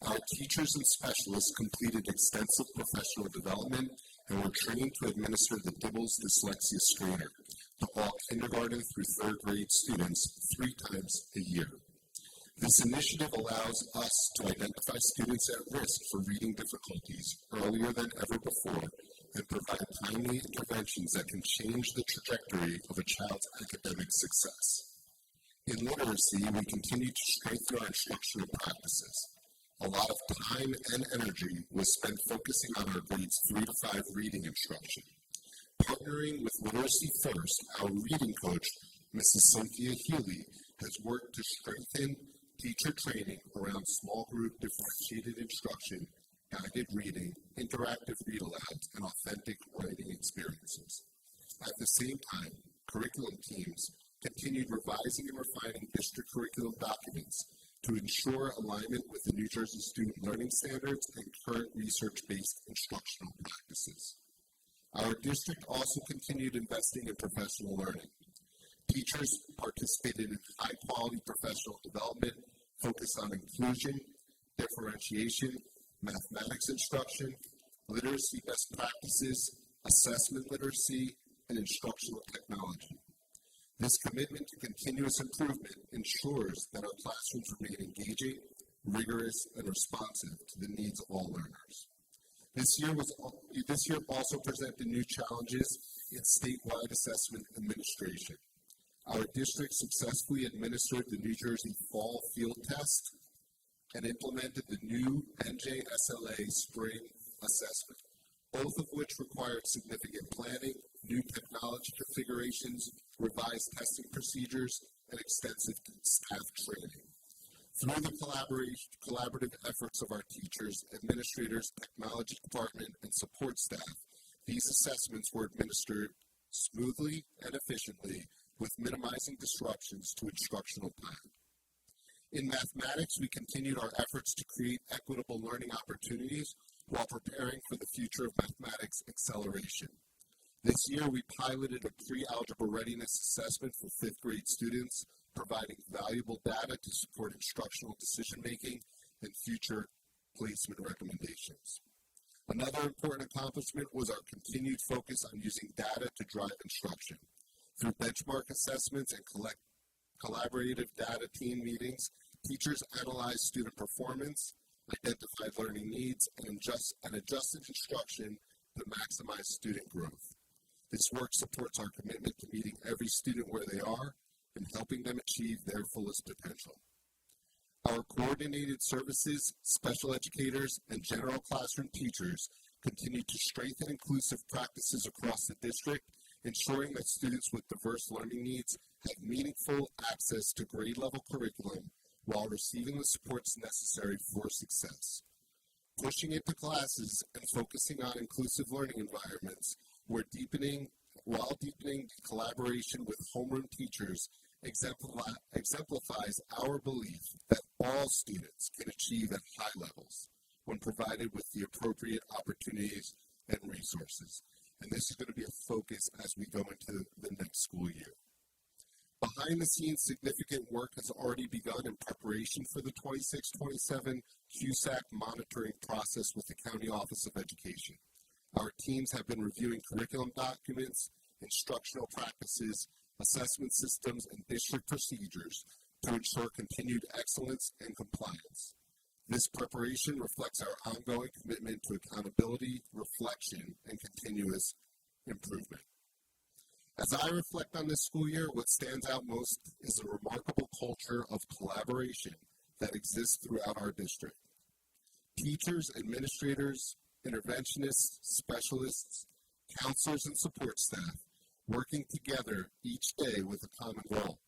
Our teachers and specialists completed extensive professional development and were trained to administer the Dibbles dyslexia screener to all kindergarten through third grade students 3 times a year. This initiative allows us to identify students at risk for reading difficulties earlier than ever before and provide timely interventions that can change the trajectory of a child's academic success. In literacy, we continue to strengthen our instructional practices. A lot of time and energy was spent focusing on our grades 3 to 5 reading instruction. Partnering with Literacy First, our reading coach, Mrs. Cynthia Healy, has worked to strengthen teacher training around small group differentiated instruction, guided reading, interactive read-alouds, and authentic writing experiences. At the same time, curriculum teams continued revising and refining district curriculum documents to ensure alignment with the New Jersey Student Learning Standards and current research-based instructional practices. Our district also continued investing in professional learning. Teachers participated in high-quality professional development focused on inclusion, differentiation, mathematics instruction, literacy best practices, assessment literacy, and instructional technology. This commitment to continuous improvement ensures that our classrooms remain engaging, rigorous, and responsive to the needs of all learners. This year also presented new challenges in statewide assessment administration. Our district successfully administered the N.J.S.A fall field test and implemented the new N.J.S.A spring assessment, both of which required significant planning, new technology configurations, revised testing procedures, and extensive staff training. Through the collaborative efforts of our teachers, administrators, technology department, and support staff, these assessments were administered smoothly and efficiently with minimizing disruptions to instructional plan. In mathematics, we continued our efforts to create equitable learning opportunities while preparing for the future of mathematics acceleration. This year, we piloted a pre-algebra readiness assessment for 5th grade students, providing valuable data to support instructional decision-making and future placement recommendations. Another important accomplishment was our continued focus on using data to drive instruction. Through benchmark assessments and collaborative data team meetings, teachers analyzed student performance, identified learning needs, and adjusted instruction to maximize student growth. This work supports our commitment to meeting every student where they are and helping them achieve their fullest potential. Our coordinated services, special educators, and general classroom teachers continue to strengthen inclusive practices across the district, ensuring that students with diverse learning needs have meaningful access to grade-level curriculum while receiving the supports necessary for success. Pushing into classes and focusing on inclusive learning environments while deepening collaboration with homeroom teachers exemplifies our belief that all students can achieve at high levels when provided with the appropriate opportunities and resources. And this is going to be a focus as we go into the next school year. Behind the scenes, significant work has already begun in preparation for the 26-27 Q-SAC monitoring process with the County Office of Education. Our teams have been reviewing curriculum documents, instructional practices, assessment systems, and district procedures to ensure continued excellence and compliance. This preparation reflects our ongoing commitment to accountability, reflection, and continuous improvement. As I reflect on this school year, what stands out most is the remarkable culture of collaboration that exists throughout our district. Teachers, administrators, interventionists, specialists, counselors, and support staff working together each day with a common goal,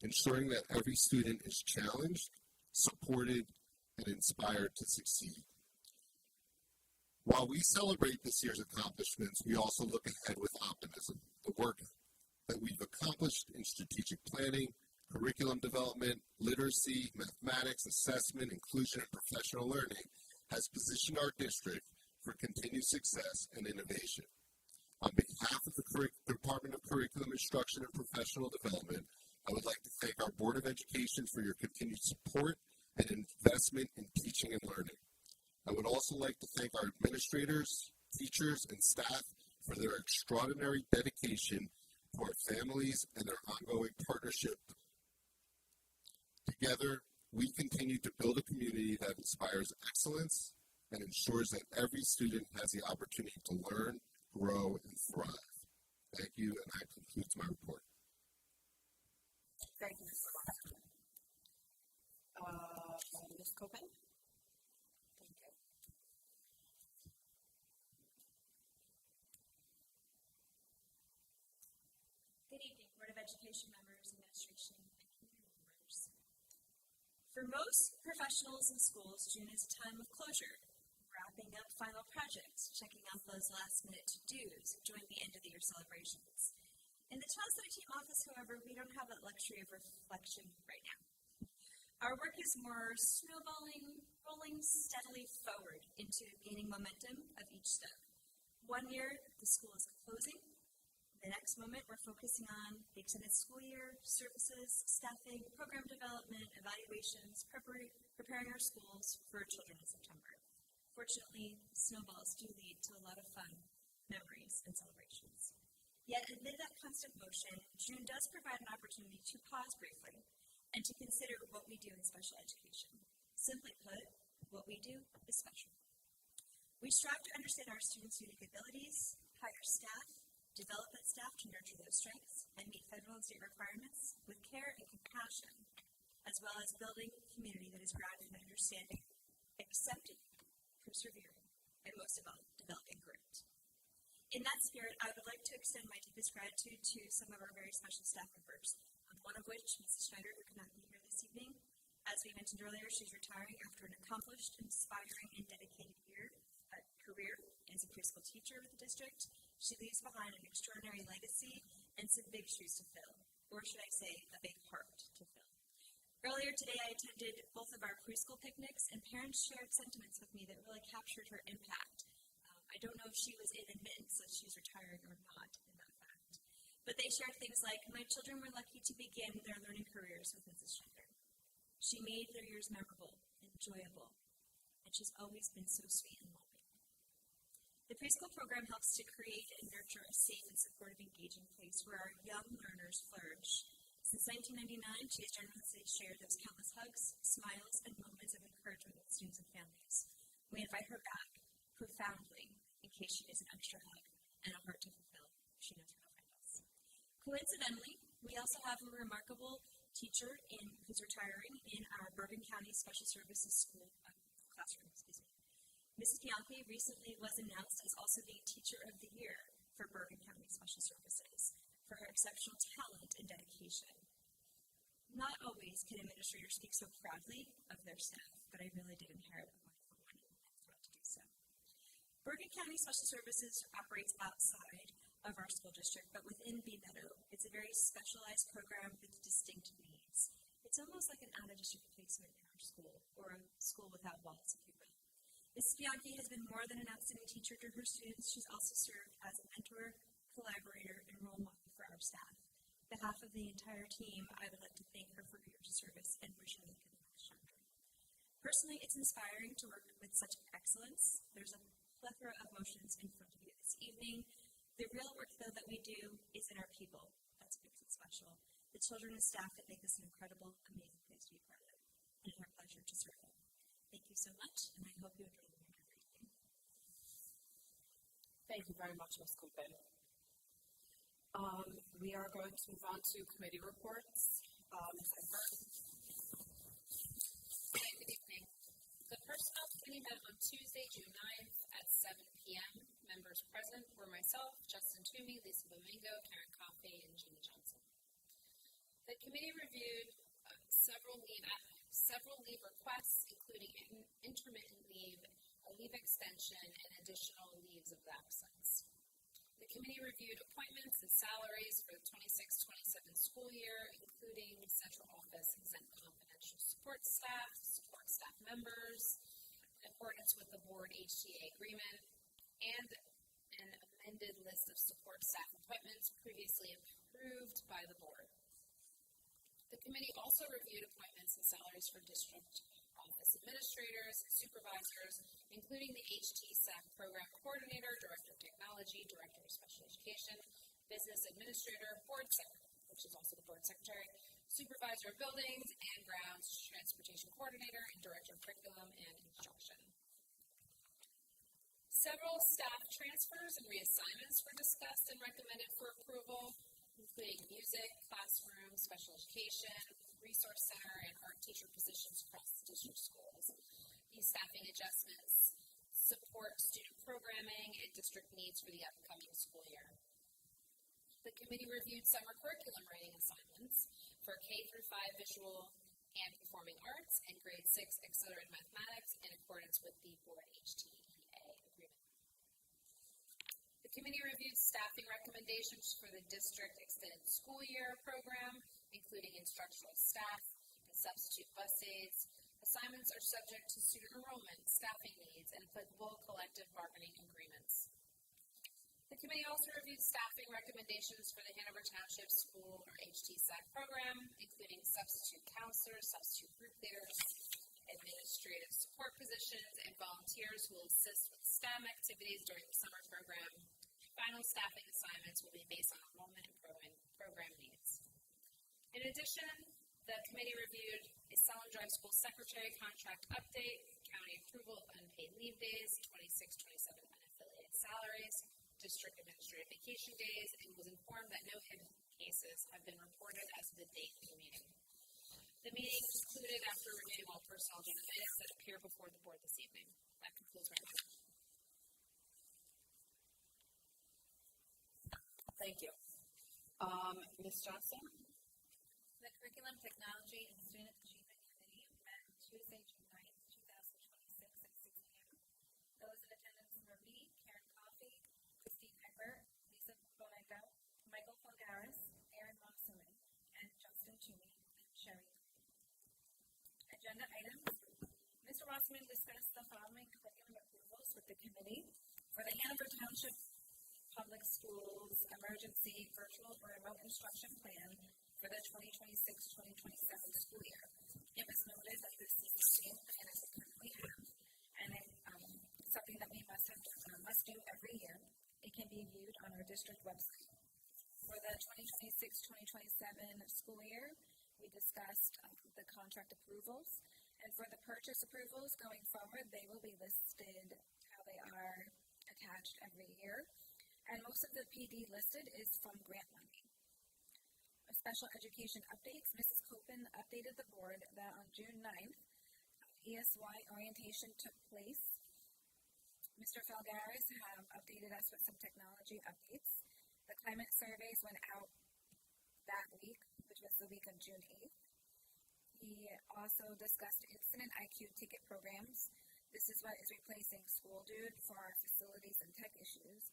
ensuring that every student is challenged, supported, and inspired to succeed. While we celebrate this year's accomplishments, we also look ahead with optimism. The work that we've accomplished in strategic planning, curriculum development, literacy, mathematics, assessment, inclusion, and professional learning has positioned our district for continued success and innovation. On behalf of the Department of Curriculum Instruction and Professional Development, I would like to thank our Board of Education for your continued support and investment in teaching and learning. I would also like to thank our administrators, teachers, and staff for their extraordinary dedication to our families and their ongoing partnership. Together, we continue to build a community that inspires excellence and ensures that every student has the opportunity to learn, grow, and thrive. Thank you, and that concludes my report. Thank you, Mr. Ross. Ms. Copen? Thank you. Good evening, Board of Education members, administration, and community members. For most professionals in schools, June is a time of closure, wrapping up final projects, checking off those last-minute to-dos, enjoying the end-of-the-year celebrations. In the Child Study Team office, however, we don't have that luxury of reflection right now. Our work is more snowballing, rolling steadily forward into gaining momentum of each step. 1 year, the school is closing. The next moment, we're focusing on the extended school year, services, staffing, program development, evaluations, preparing our schools for children in September. Fortunately, snowballs do lead to a lot of fun, memories, and celebrations. Yet, amid that constant motion, June does provide an opportunity to pause briefly and to consider what we do in special education. Simply put, what we do is special. We strive to understand our students' unique abilities, hire staff, develop that staff to nurture those strengths, and meet federal and state requirements with care and compassion, as well as building a community that is grounded in understanding, accepting, persevering, and most of all, developing grit. In that spirit, I would like to extend my deepest gratitude to some of our very special staff members, one of which, Mrs. Schneider, who cannot be here this evening. As we mentioned earlier, she's retiring after an accomplished, inspiring, and dedicated career as a preschool teacher with the district. She leaves behind an extraordinary legacy and some big shoes to fill, or should I say, a big heart to fill. Earlier today, I attended both of our preschool picnics, and parents shared sentiments with me that really captured her impact. I don't know if she was in admittance that she's retiring or not in that fact. But they shared things like, my children were lucky to begin their learning careers with Mrs. Schneider. She made their years memorable, enjoyable, and she's always been so sweet and loving. The preschool program helps to create and nurture a safe and supportive, engaging place where our young learners flourish. Since 1999, she has generously shared those countless hugs, smiles, and moments of encouragement with students and families. We invite her back, profoundly, in case she needs an extra hug and a heart to fulfill. She knows where to find us. Coincidentally, we also have a remarkable teacher who's retiring in our Bergen County Special Services School classroom. Mrs. Bianchi recently was announced as also the Teacher of the Year for Bergen County Special Services for her exceptional talent and dedication. Not always can administrators speak so proudly of their staff, but I really did inherit a wonderful one and I'm thrilled to do so. Bergen County Special Services operates outside of our school district, but within B Meadow. It's a very specialized program with distinct needs. It's almost like an out-of-district placement in our walls, if you will. Ms. Bianchi has been more than an outstanding teacher to her students. She's also served as a mentor, collaborator, and role model for our staff. On behalf of the entire team, I would like to thank her for her years of service and wish her luck in the next chapter. Personally, it's inspiring to work with such excellence. There's a plethora of emotions in front of you this evening. The real work, though, that we do is in our people. That's what makes it special. The children and staff that make this an incredible, amazing place to be part of. And it's our pleasure to serve them. Thank you so much, and I hope you enjoy the remainder of your evening. Thank you very much, Ms. Coopin. We are going to move on to committee reports. Ms. Egbert. Hi, good evening. The Personnel Committee met on Tuesday, June 9th at 7 p.m. Members present were myself, Justin Toomey, Lisa Domingo, Karen Coffey, and Jeannie Johnson. The committee reviewed several leave requests, including intermittent leave, a leave extension, and additional leaves of absence. The committee reviewed appointments and salaries for the 26-27 school year, including central office exempt confidential support staff members, in accordance with the board HTA agreement, and an amended list of support staff appointments previously approved by the board. The committee also reviewed appointments and salaries for district office administrators, supervisors, including the N.J.S.A program coordinator, director of technology, director of special education, business administrator, which is also the board secretary, supervisor of buildings and grounds, transportation coordinator, and director of curriculum and instruction. Several staff transfers and reassignments were discussed and recommended for approval, including music, classroom, special education, resource center, and art teacher positions across the district schools. These staffing adjustments support student programming and district needs for the upcoming school year. The committee reviewed summer curriculum writing assignments for K-5 visual and performing arts and grade 6 accelerated mathematics in accordance with the board HTA agreement. The committee reviewed staffing recommendations for the district extended school year program, including instructional staff and substitute bus aides. Assignments are subject to student enrollment, staffing needs, and applicable collective bargaining agreements. The committee also reviewed staffing recommendations for the Hanover Township School or N.J.S.A program, including substitute counselors, substitute group leaders, administrative support positions, and volunteers who will assist with STEM activities during the summer program. Final staffing assignments will be based on enrollment and program needs. In addition, the committee reviewed a Salem Drive School Secretary contract update, county approval of unpaid leave days, 26-27 unaffiliated salaries, district administrative vacation days, and was informed that no hidden cases have been reported as of the date of the meeting. The meeting concluded after reviewing all personnel agenda items that appear before the board this evening. That concludes my report. Thank you. Ms. Johnson? The Curriculum, Technology, and Student Achievement Committee met Tuesday, June 9th, 2026 at 6 p.m. Those in attendance were me, Karen Coffey, Christine Egbert, Lisa Domingo, Michael Falgaris, Aaron Mosselman, and Justin Toomey, and Sherry. Agenda items. Mr. Rossman discussed the following curriculum approvals with the committee for the Hanover Township Public Schools Emergency Virtual or Remote Instruction Plan for the 2026-2027 school year. It was noted that this is the same plan as we currently have, and it's something that we must do every year. It can be viewed on our district website. For the 2026-2027 school year, we discussed the contract approvals, and for the purchase approvals going forward, they will be listed how they are attached every year. And most of the PD listed is from grant money. Special education updates. Mrs. Copen updated the board that on June 9th, ESY orientation took place. Mr. Falgaris have updated us with some technology updates. The climate surveys went out that week, which was the week of June 8th. He also discussed incident IQ ticket programs. This is what is replacing School Dude for our facilities and tech issues.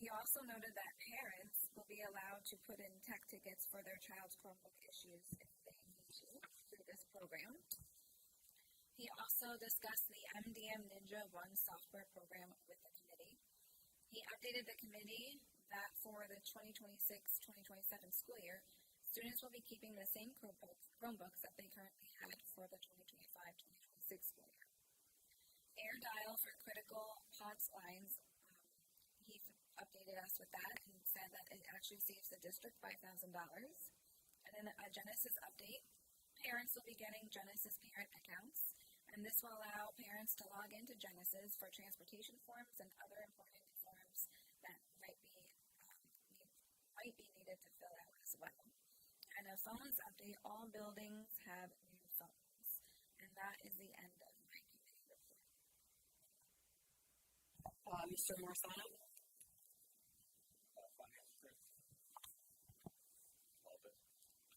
He also noted that parents will be allowed to put in tech tickets for their child's Chromebook issues if they need to through this program. He also also discussed the MDM Ninja 1 software program with the committee. He updated the committee that for the 2026-2027 school year, students will be keeping the same Chromebooks that they currently had for the 2025-2026 school year. Air dial for critical POTS lines, he updated us with that and said that it actually saves the district $5,000. And then a Genesis update. Parents will be getting Genesis parent accounts, and this will allow parents to log into Genesis for transportation forms and other important forms that might be needed to fill out as well. And a phones update, all buildings have new phones. And that is the end of my committee report. Mr. Morsano?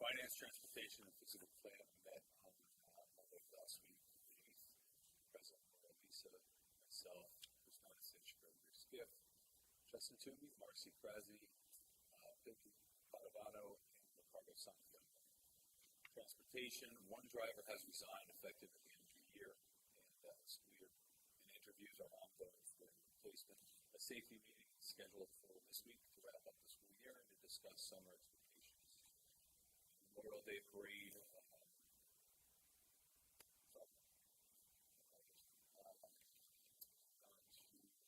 Finance, Transportation, and Physical Plant met on Monday last week. President Lisa, myself, Christina Sitch, Gregory Skiff, Justin Toomey, Marcy Krasi, Pinky Padovano, and Ricardo Santiago. Transportation, one driver has resigned effective at the end of the year, and school year, and interviews are ongoing for replacement. A safety meeting is scheduled for this week to wrap up the school year and to discuss summer expectations. Memorial Day Parade,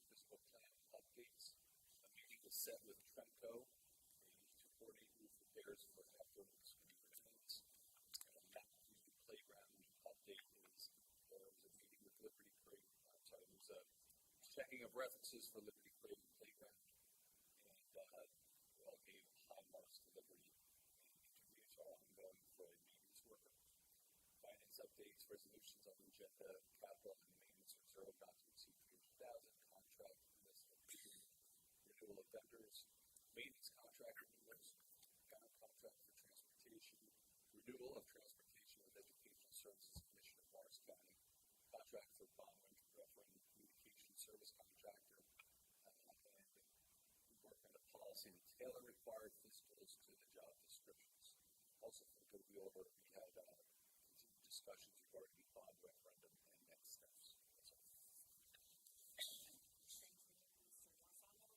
physical plant updates. A meeting was set with Tremco to coordinate roof repairs for after the school year ends. And a Mountain View Playground update is there was a meeting with Liberty Parade. There was a checking of references for Liberty Parade Playground, and we all gave high marks to Liberty. Are ongoing for a maintenance worker. Finance updates, resolutions on the agenda, capital and maintenance reserve not to exceed $300,000, contract list of renewal of vendors, maintenance contract renewals, contract for transportation, renewal of transportation with Educational Services Commission of Morris County, contract for bond referendum communication service contractor, and we work on a policy to tailor required physicals to the job descriptions. Also, for the good we had continued discussions regarding the bond referendum and next steps.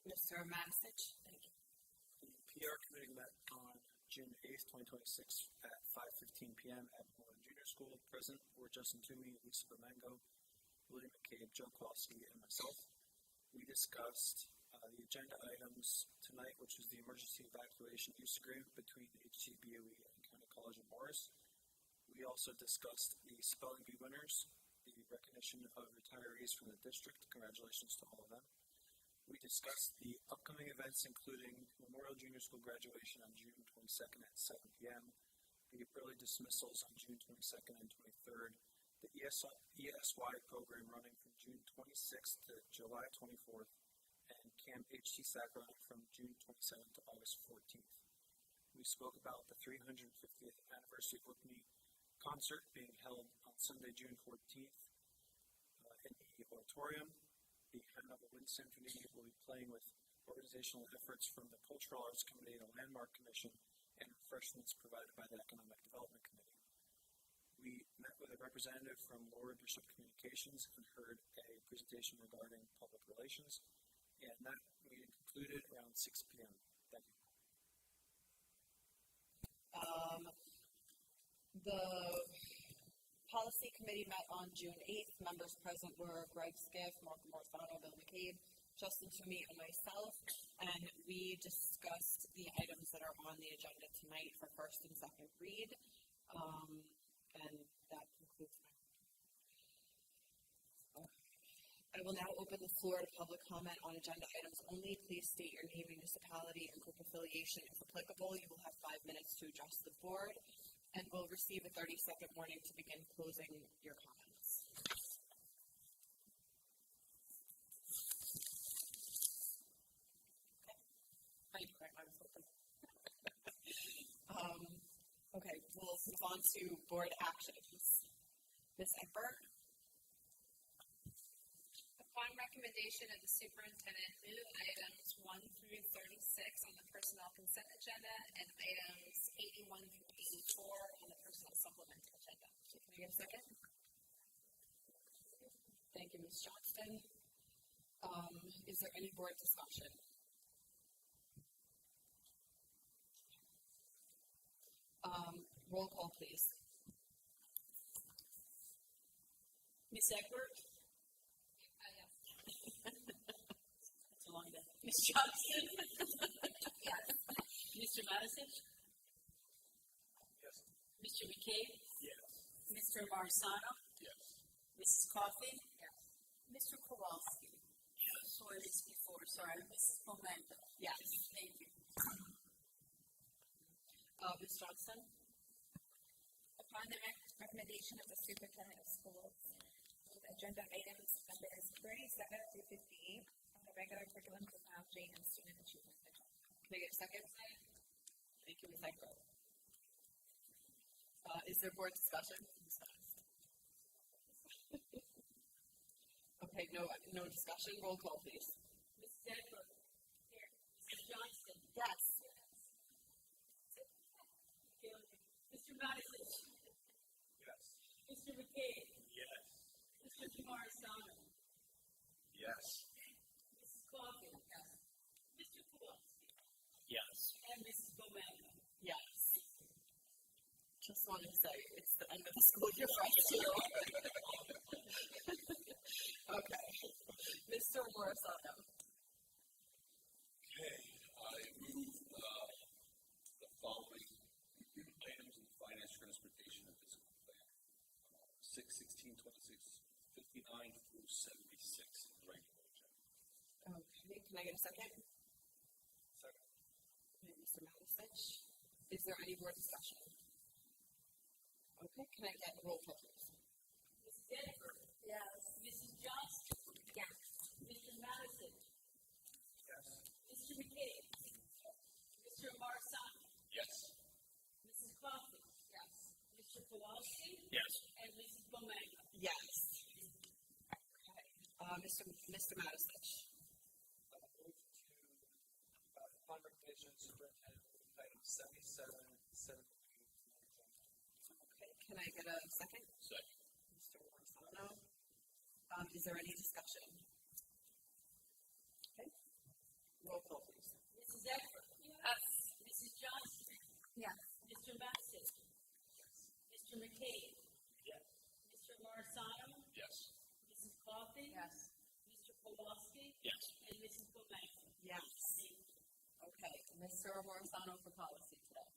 Mr. Matisich? Thank you. The PR committee met on June 8th, 2026 at 5:15 p.m. at Moreland Junior School. Present were Justin Toomey, Lisa Domingo, William McCabe, Joe Kowalski, and myself. We discussed the agenda items tonight, which is the emergency evacuation use agreement between HCBOE and County College of Morris. We also discussed the spelling bee winners, the recognition of retirees from the district. Congratulations to all of them. We discussed the upcoming events, including Memorial Junior School graduation on June 22nd at 7 p.m., the early dismissals on June 22nd and 23rd, the ESY program running from June 26th to July 24th, and Camp N.J.S.A running from June 27th to August 14th. We spoke about the 350th anniversary of Whitney concert being held on Sunday, June 14th in the auditorium. The Hanover Wind Symphony will be playing with organizational efforts from the Cultural Arts Committee and the Landmark Commission and refreshments provided by the Economic Development Committee. We met with a representative from Lord Bishop Communications and heard a presentation regarding public relations. And that meeting concluded around 6 p.m. Thank you. The policy committee met on June 8th. Members present were Greg Skiff, Mark Morsano, Bill McCabe, Justin Toomey, and myself. And we discussed the items that are on the agenda tonight for first and second read. And that concludes my I will now open the floor to public comment on agenda items only. Please state your name, municipality, and group affiliation if applicable. You will have 5 minutes to address the board and will receive a 30-second warning to begin closing your comments. Okay. I was hoping. Okay, we'll move on to board actions. Ms. Eckberg? Upon recommendation of the superintendent, move items 1 through 36 on the personnel consent agenda and items 81 through 84 on the personnel supplement agenda. Can I get a second? Ms. Johnston. Is there any board discussion? Roll call, please. Ms. Egbert? Yes. That's a long day. Ms. Johnson? Yes. Mr. Madison? Yes. Mr. McCabe? Yes. Mr. Marsano? Yes. Mrs. Coffey? Yes. Mr. Kowalski? Yes. Or this before, sorry, Mrs. Momento? Yes. Thank you. Ms. Johnson? Upon the recommendation of the superintendent of schools, agenda items numbers 37 through 58 on the regular curriculum, technology, and student achievement. Can I get a second? Thank you, Ms. Egbert. Is there board discussion? Okay, no discussion. Roll call, please. Mrs. Egbert? Here. Mrs. Johnston? Yes. Mr. Madison? Yes. Mr. McCabe? Yes. Mr. Marsano? Yes. Mrs. Coffey? Yes. Mr. Kowalski? Yes. And Mrs. Momento? Yes. Just wanted to say it's the end of the school year for us too. Okay. Mr. Marsano. Okay, I move the following items in the finance, transportation, and physical plan. 6/16/26, 59 through 76 in the regular agenda. Okay, can I get a second? Second. Okay, Mr. Matisich. Is there any board discussion? Okay, can I get roll call, please? Mrs. Egbert? Yes. Mrs. Johnston? Yes. Mr. Madison? Yes. Mr. McCabe? Mr. Marsano? Yes. Mrs. Coffey? Yes. Mr. Kowalski? Yes. And Mrs. Momento? Yes. Okay. Mr. Matisich. Move to, upon recommendation of the superintendent, move items 77, 78, Okay, can I get a second? Second. Mr. Marsano. Is there any discussion? Okay. Roll call, please. Mrs. Egbert? Yes. Mrs. Johnston? Yes. Mr. Madison? Mr. McCabe? Yes. Mr. Marsano? Yes. Mrs. Coffey? Yes. Mr. Kowalski? Yes. And Mrs. Momento? Yes. Okay, Mr. Marsano for policy today.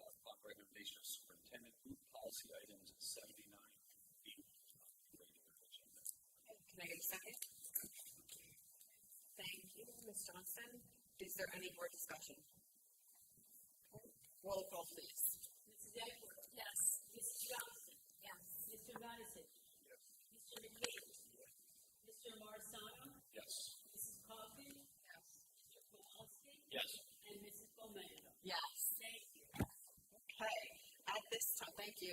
Upon recommendation of superintendent, group policy items 79 feet regular agenda. Okay, can I get a second? Thank you, Ms. Johnston. Is there any board discussion? Okay. Roll call, please. Mrs. Egbert? Yes. Mrs. Johnston? Yes. Mr. Madison? Yes. Mr. McCabe? Mr. Marsano? Yes. Mrs. Coffey? Yes. Mr. Kowalski? Yes. And Mrs. Momento? Yes. Thank you. Okay, at this time, thank you.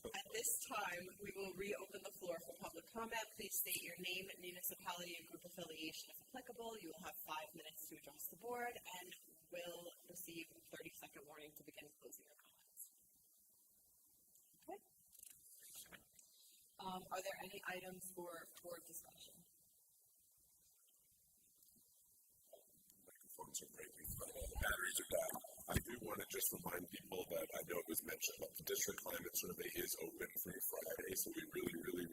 At this time, we will reopen the floor for public comment. Please state your name, municipality, and group affiliation if applicable. You will have 5 minutes to address the board and will receive a 30-second warning to begin closing your comments. Okay. Are there any items for board discussion? Microphones are breaking, but the batteries are down. I do want to just remind people that I know it was mentioned that the district climate survey is open through Friday, so we really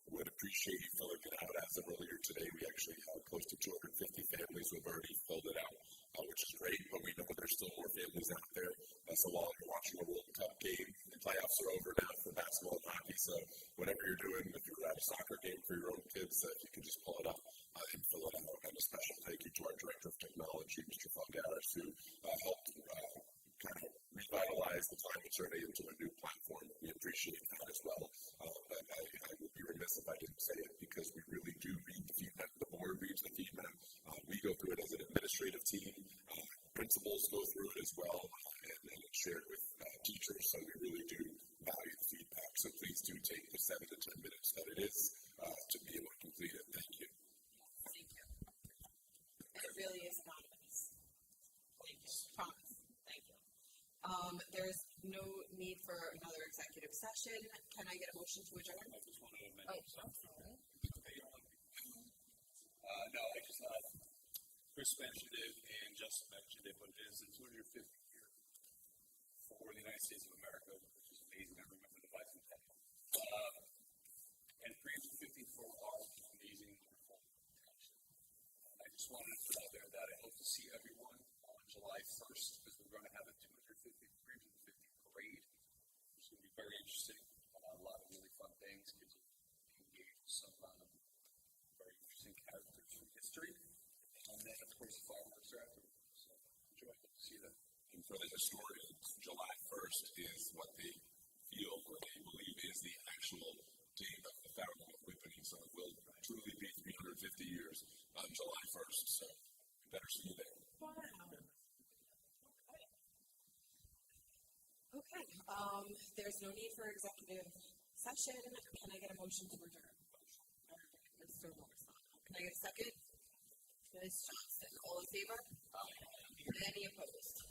would appreciate you filling it out. As of earlier today, we actually have close to 250 families who have already filled it out, which is great, but we know there's still more families out there. So while you're watching a World Cup game, the playoffs are over now for basketball and hockey, so whatever you're doing, if you're at a soccer game for your own kids, you can just pull it up and fill it out. And a special thank you to our Director of Technology, Mr. Falgaris, who helped kind of revitalize the climate survey into a new platform. We appreciate that as well. But I would be remiss if I didn't say it because we really do read the feedback. The board reads the feedback. We go through it as an administrative team. Principals go through it as well, and it's shared with teachers. So we really do value the feedback. So please do take the 7 to 10 minutes that it is to be able to complete it. Thank you. Thank you. It really is anonymous. Thank you. Promise. Thank you. There's no need for another executive session. Can I get a motion to adjourn? I just wanted to mention something. No, I just Chris mentioned it and Justin mentioned it, but it is the 250th year for the United States of America, which is amazing. I remember the bicentennial. And 350 for our amazing, wonderful township. And I just wanted to put out there that I hope to see everyone on July 1st, because we're going to have a 350 parade, which is going to be very interesting. A lot of really fun things. Kids will be engaged with some very interesting characters from history. And then, of course, the fireworks are afterwards. So enjoy it. See them. And for the historians, July 1st is what they feel or they believe is the actual date of the founding of Whippany. So it will truly be 350 years on July 1st. So we better see you there. Wow. Okay. There's no need for executive session. Can I get a motion to adjourn? Mr. Morrison. Can I get a second? Ms. Johnson. All in favor? Any opposed?